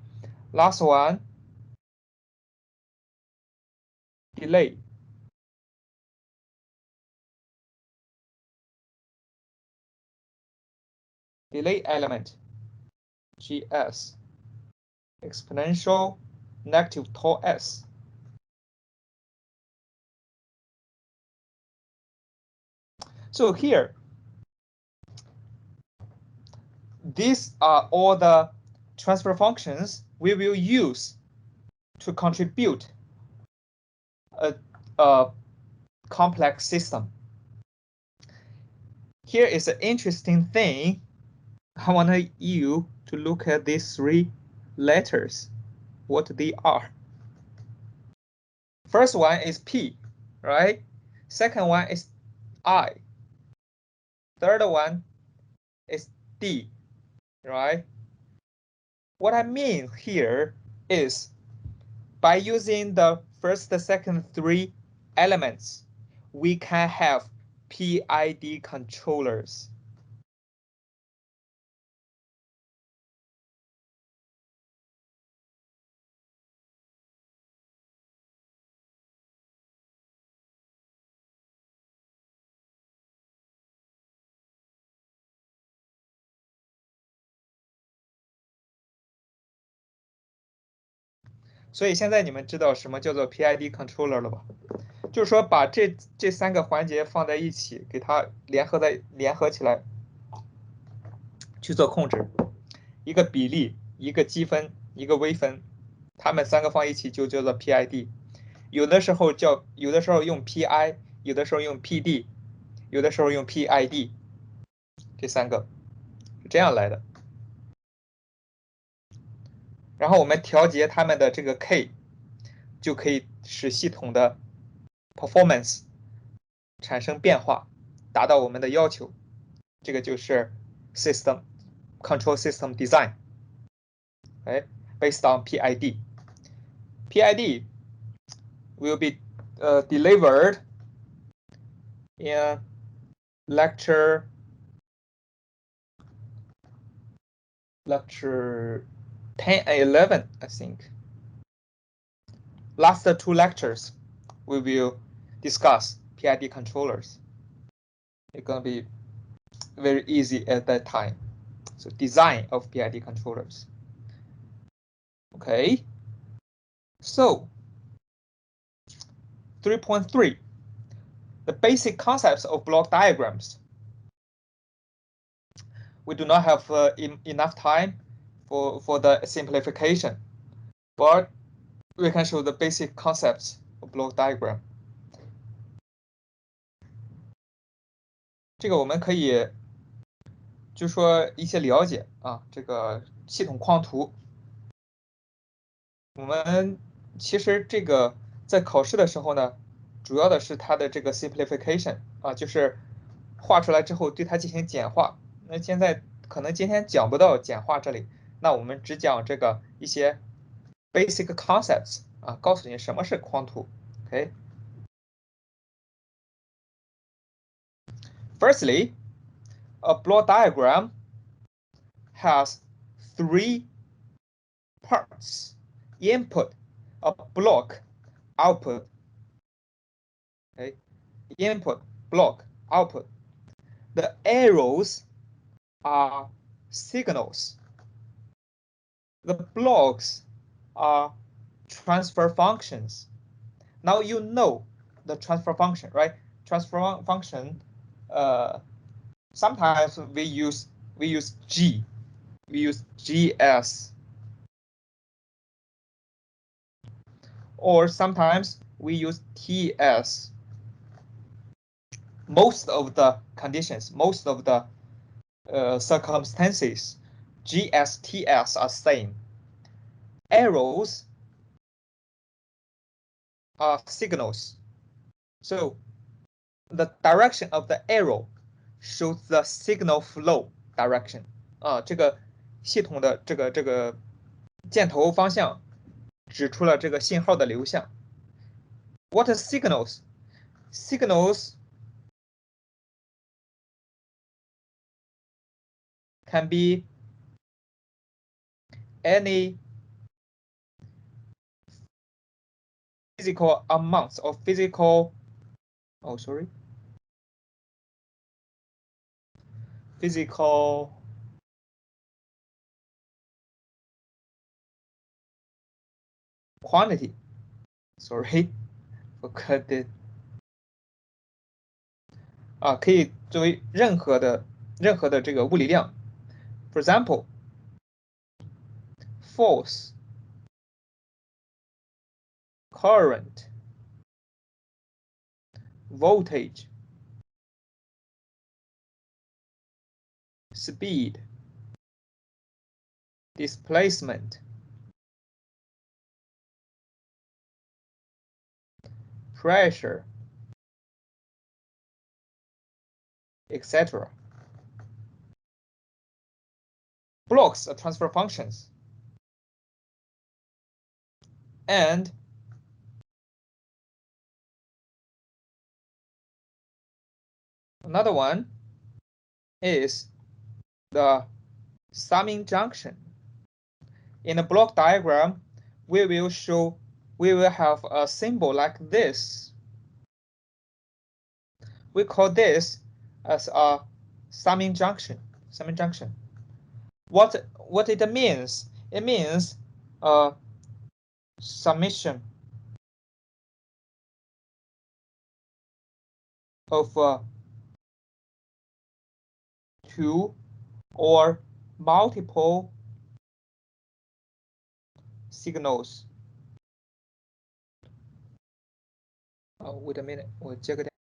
Last one, delay. Delay element, GS, exponential negative tau s. So here, these are all the transfer functions we will use to contribute a complex system. Here is an interesting thing. I want you to look at these three letters, what they are. First one is P, right? Second one is I. Third one is D, right? What I mean here is by using the first, second, three elements, we can have PID controllers.所以现在你们知道什么叫做 PID controller 了吧？就是说把这三个环节放在一起，给它联合起来去做控制，一个比例，一个积分，一个微分，它们三个放一起就叫做 PID。有的时候用 PI，有的时候用 PD，有的时候用 PID，这三个是这样来的。然后我们调节它们的这个 K，就可以使系统的 performance 产生变化，达到我们的要求。这个就是 system control system design， based on PID. PID will be delivered in lecture 10 and 11, I think. Last two lectures, we will discuss PID controllers. It's going to be very easy at that time. So design of PID controllers. Okay. So 3.3, the basic concepts of block diagrams. We do not have enough time for the simplification, but we can show the basic concepts of block diagram. 这个我们可以就说一些了解啊，这个系统框图。我们其实这个在考试的时候呢，主要的是它的这个 simplification 啊，就是画出来之后对它进行简化。那现在可能今天讲不到简化这里，那我们只讲这个一些 basic concepts 啊，告诉你什么是框图。OK。Firstly, a block diagram has three parts: input, a block, output. Okay, input, block, output. The arrows are signals. The blocks are transfer functions. Now you know the transfer function, right? Transfer function. Sometimes we use G. We use GS. Or sometimes we use TS. Most of the conditions, most of the circumstances, GS, TS are same. Arrows are signals. So the direction of the arrow shows the signal flow direction. 这个系统的这个箭头方向指出了这个信号的流向。What are signals? Signals can be any physical amounts or physical quantity. Sorry, forgot it. 可以作为任何的这个物理量。For example, force, current, voltage, speed, displacement, pressure, etc. Blocks are transfer functions. And another one is the summing junction. In the block diagram, we will have a symbol like this. We call this as a summing junction. What it means? It means summation of two or multiple signals. Wait a minute， 我接个电话。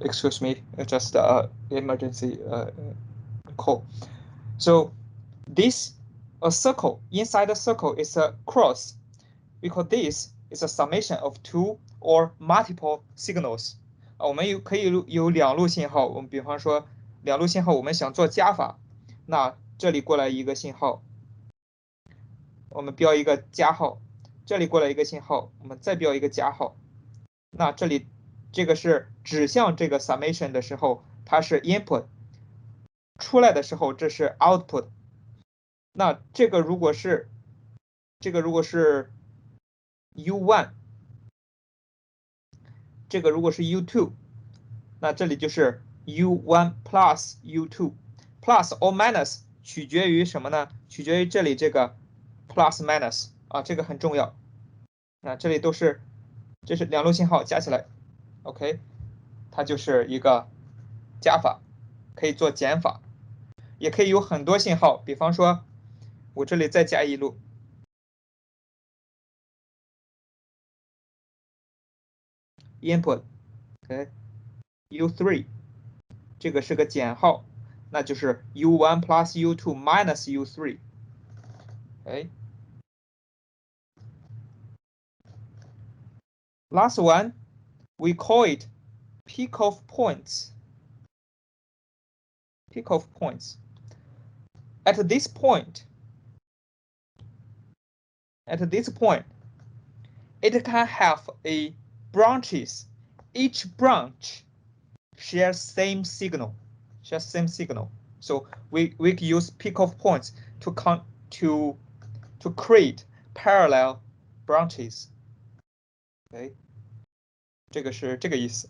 Excuse me, just emergency call. So this a circle inside the circle is a cross. We call this is a summation of two or multiple signals. 我们可以有两路信号，我们比方说两路信号，我们想做加法，那这里过来一个信号，我们标一个加号，这里过来一个信号，我们再标一个加号。那这里这个是指向这个 summation 的时候，它是 input， 出来的时候这是 output。那这个如果是U1， 这个如果是 U2， 那这里就是 U1 plus U2。plus or minus 取决于什么呢？取决于这里这个 plus minus 啊，这个很重要。啊，这里这是两路信号加起来 ，OK， 它就是一个加法，可以做减法，也可以有很多信号，比方说我这里再加一路 input，OK，U3，这个是个减号，那就是 U1 plus U2 minus U3，哎。Last one, we call it peak of points. Peak of points. At this point, it can have a branches. Each branch shares same signal. So we use peak of points to create parallel branches. OK， 这个是这个意思。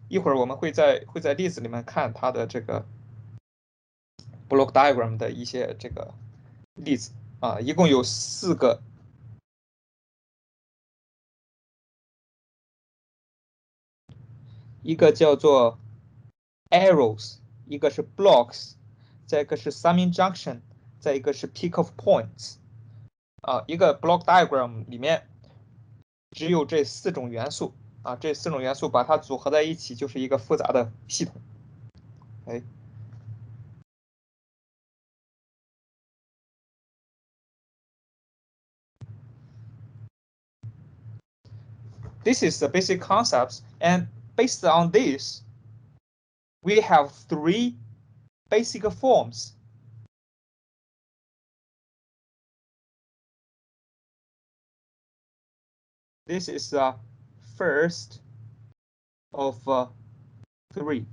一会儿我们会在例子里面看它的这个 block diagram 的一些这个例子啊，一共有4个。一个叫做 arrows， 一个是 blocks， 再一个是 summing junction， 再一个是 peak of points。啊，一个 block diagram 里面只有这4种元素啊，这4种元素把它组合在一起就是一个复杂的系统。哎。This is the basic concepts, and based on this, we have three basic forms. This is the first of three.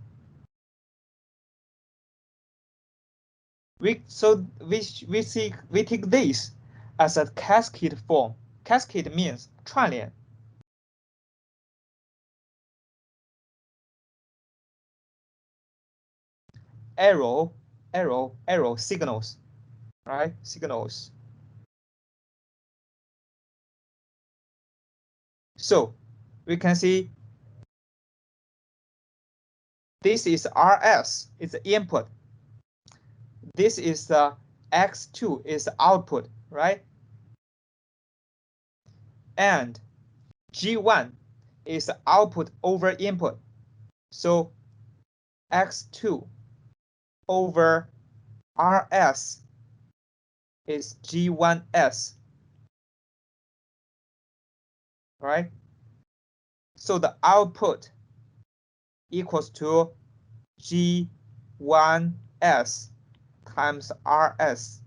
We take this as a cascade form. Cascade means 串联. Arrow signals, right? Signals. So we can see this is RS, is the input. This is the X2 is the output, right? And G1 is the output over input. So X2 over RS is G1S, right? So the output equals to G1S times RS,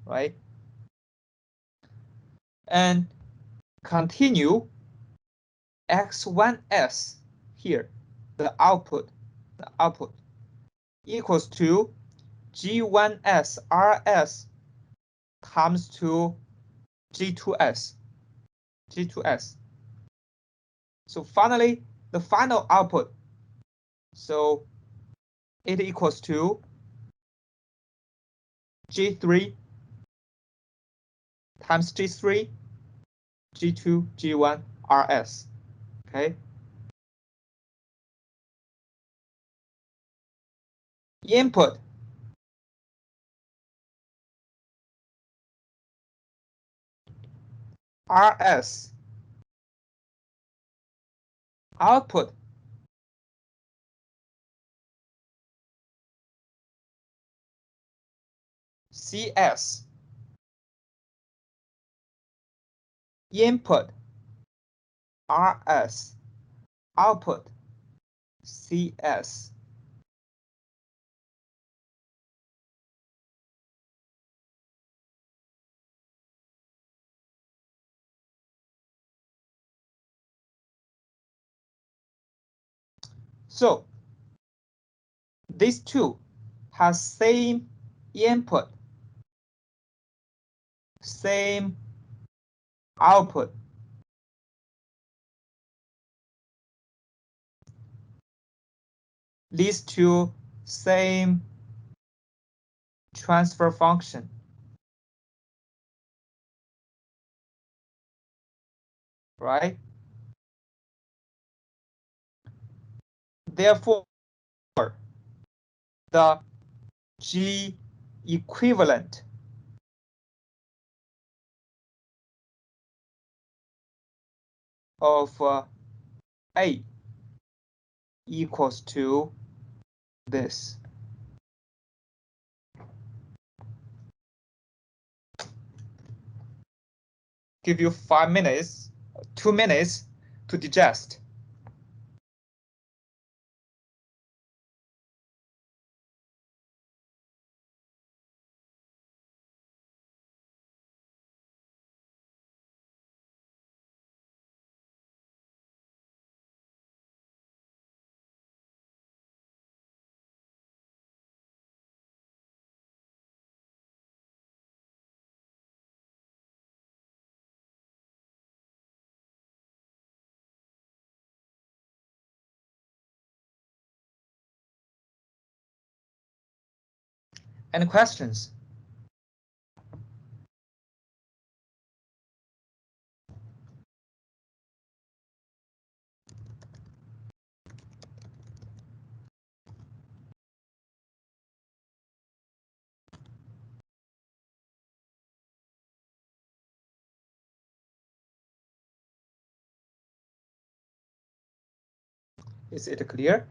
right? And continue X1S here, the output equals to G1S RS times to G2S. So finally, the final output, so it equals to G3 times G3, G2, G1, RS, okay? Input RS, output CS, input RS, output CS. So these two have same input, same output. Leads to same transfer function, right? Therefore, the G equivalent of A equals to this. Give you 5 minutes, 2 minutes to digest. Any questions? Is it clear?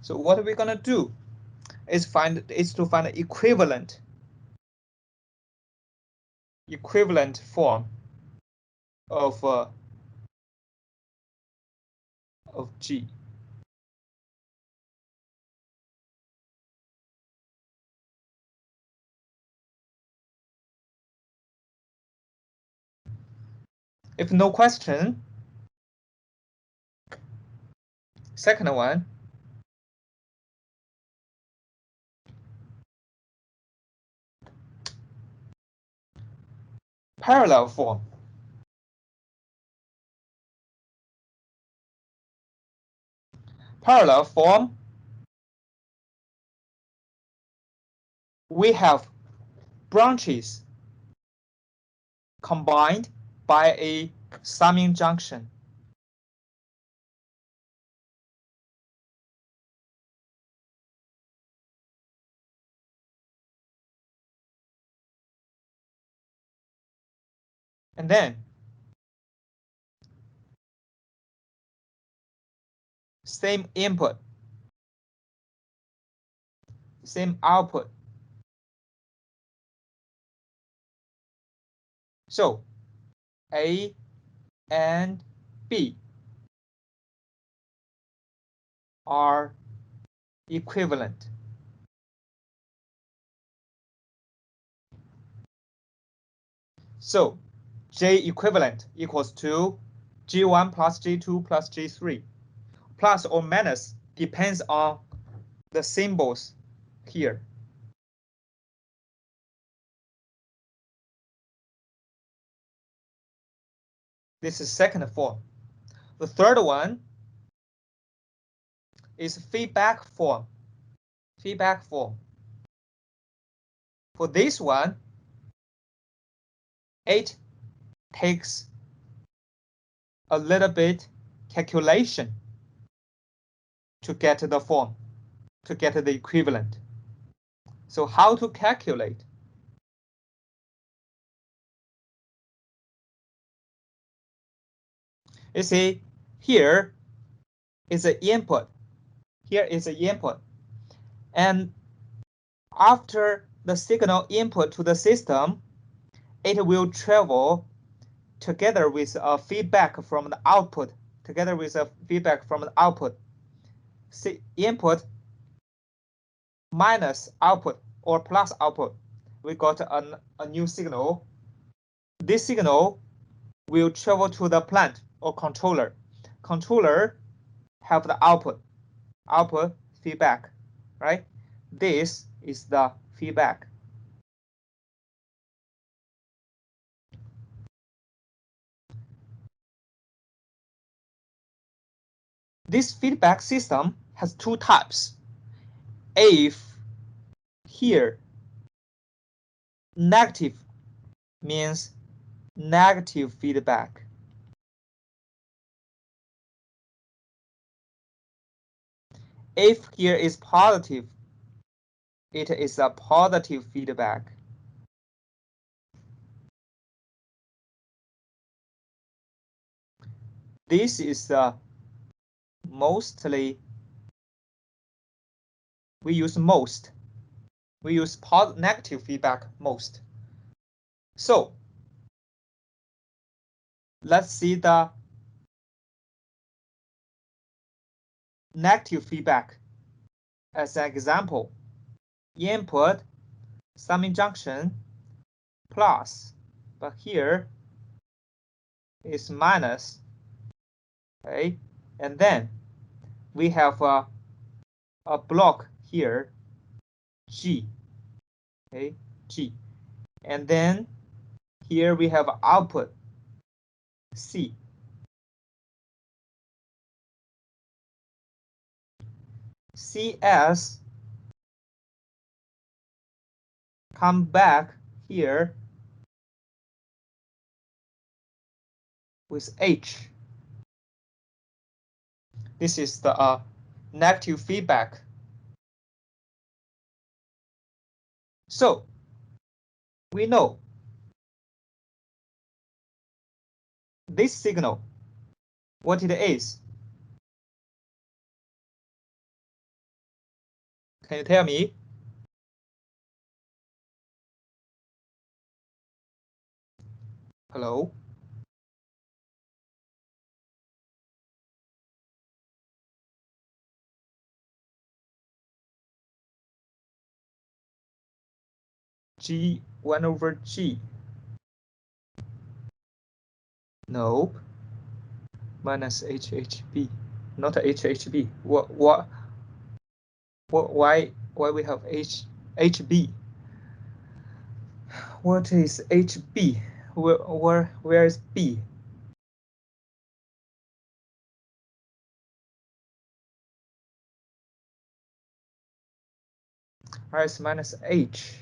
So what we're gonna do is to find the equivalent form of G. If no question, second one, parallel form. Parallel form, we have branches combined by a summing junction. And then same input, same output. So A and B are equivalent. So J equivalent equals to G1 plus G2 plus G3. Plus or minus depends on the symbols here. This is second form. The third one is feedback form. Feedback form. For this one, it takes a little bit calculation to get the form, to get the equivalent. So how to calculate? You see, here is the input. Here is the input. And after the signal input to the system, it will travel together with a feedback from the output, together with a feedback from the output. See, input minus output or plus output, we got a new signal. This signal will travel to the plant or controller. Controller have the output feedback, right? This is the feedback. This feedback system has two types. If here negative means negative feedback. If here is positive, it is a positive feedback. This is mostly, we use most. We use negative feedback most. So let's see the negative feedback as an example. Input, summing junction, plus, but here is minus, okay? And then we have a block here, G, okay, G. And then here we have output, C. CS come back here with H. This is the negative feedback. So we know this signal, what it is. Can you tell me? Hello? G 1 over G. Nope. Minus HHB. Not HHB. Why we have HB? What is HB? Where is B? R is minus H.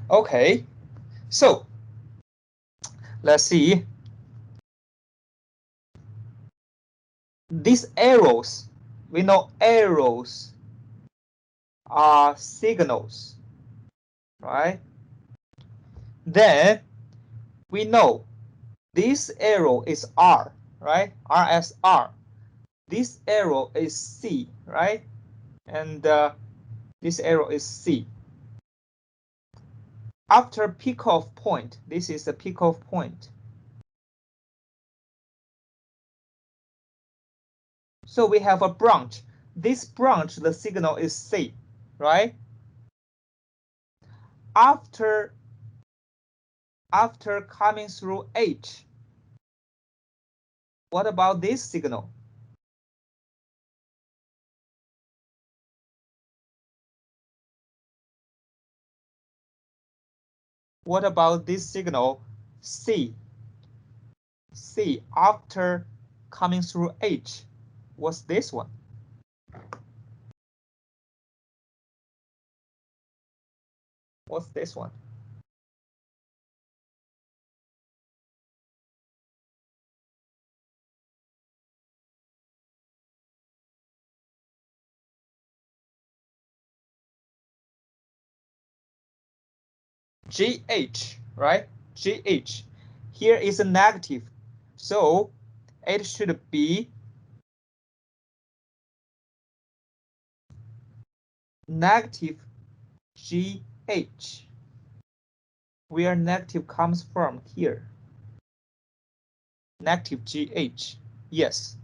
Okay, so let's see. These arrows, we know arrows are signals, right? Then we know this arrow is R, right? R as R. This arrow is C, right? And this arrow is C. After peak-off point, this is the peak-off point. So we have a branch. This branch, the signal is C, right? After coming through H, what about this signal? What about this signal C? C after coming through H, what's this one? What's this one? GH, right? GH. Here is a negative, so it should be negative GH. Where negative comes from here. Negative GH, yes.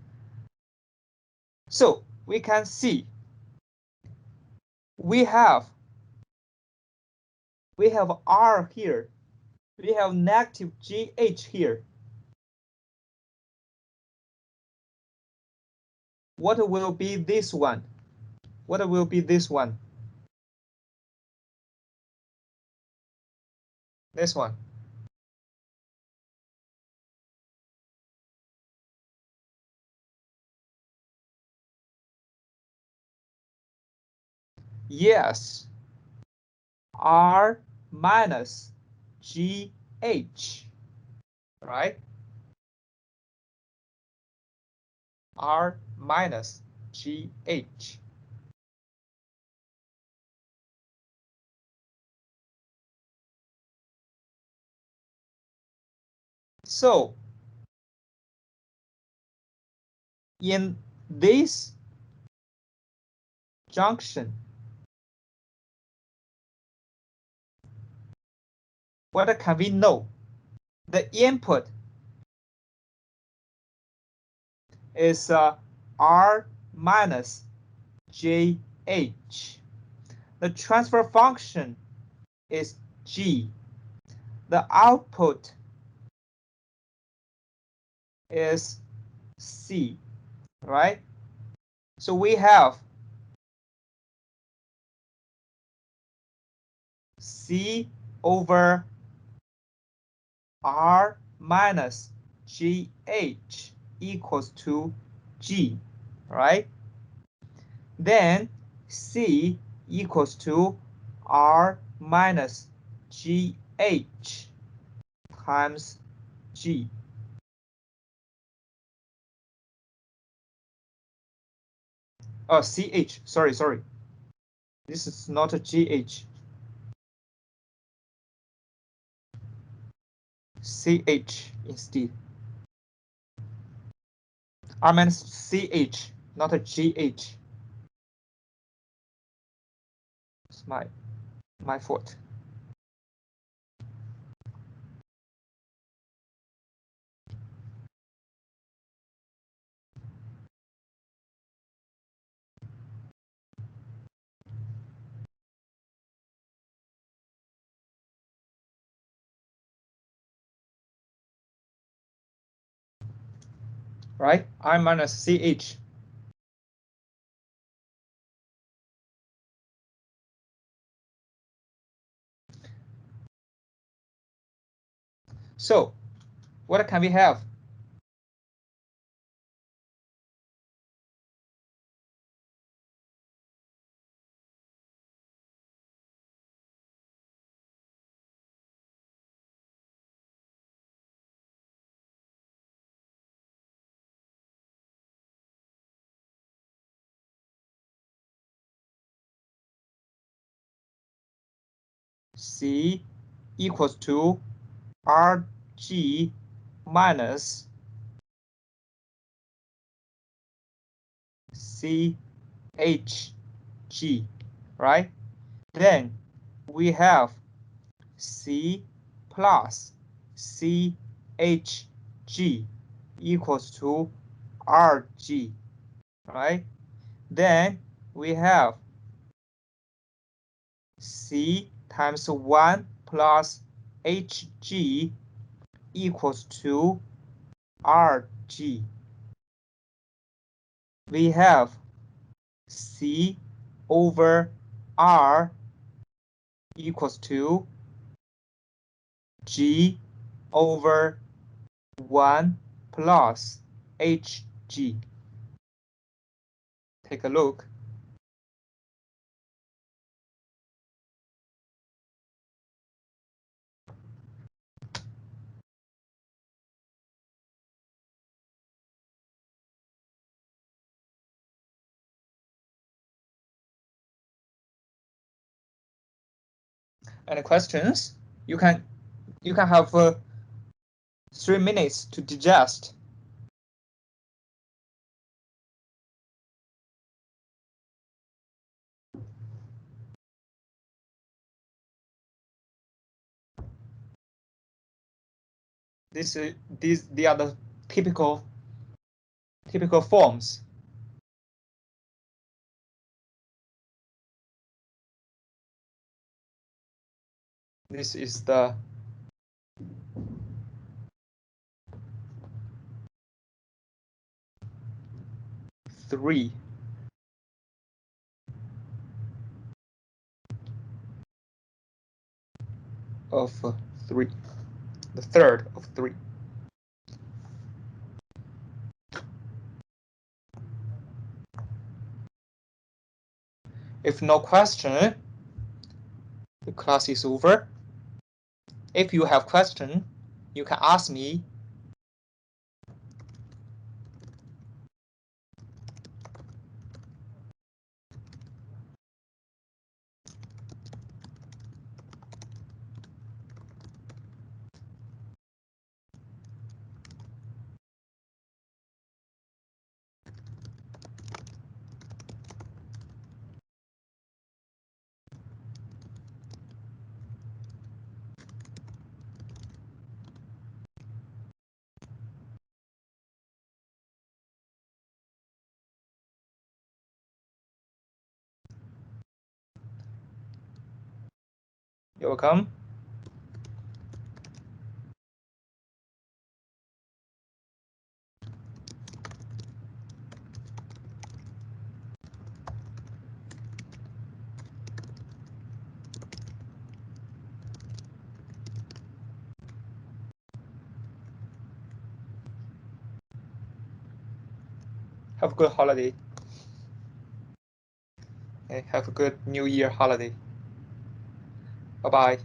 So we can see we have R here. We have negative GH here. What will be this one? What will be this one? This one. Yes. R minus GH, right? R minus GH. So in this junction, what can we know? The input is R minus JH. The transfer function is G. The output is C, right? So we have C over R minus GH equals to G, right? Then C equals to R minus GH times G. Oh, CH, sorry. This is not a GH. CH instead. R minus CH, not a GH. It's my fault. Right? R minus CH. So what can we have? C equals to RG minus CHG, right? Then we have C plus CHG equals to RG, right? Then we have C times 1 plus HG equals to RG. We have C over R equals to G over 1 plus HG. Take a look. Any questions? You can have 3 minutes to digest. These are the typical forms. This is the three of 3, the third of 3. If no question, the class is over. If you have question, you can ask me. You're welcome. Have a good holiday. Okay, have a good New Year holiday. Bye-bye.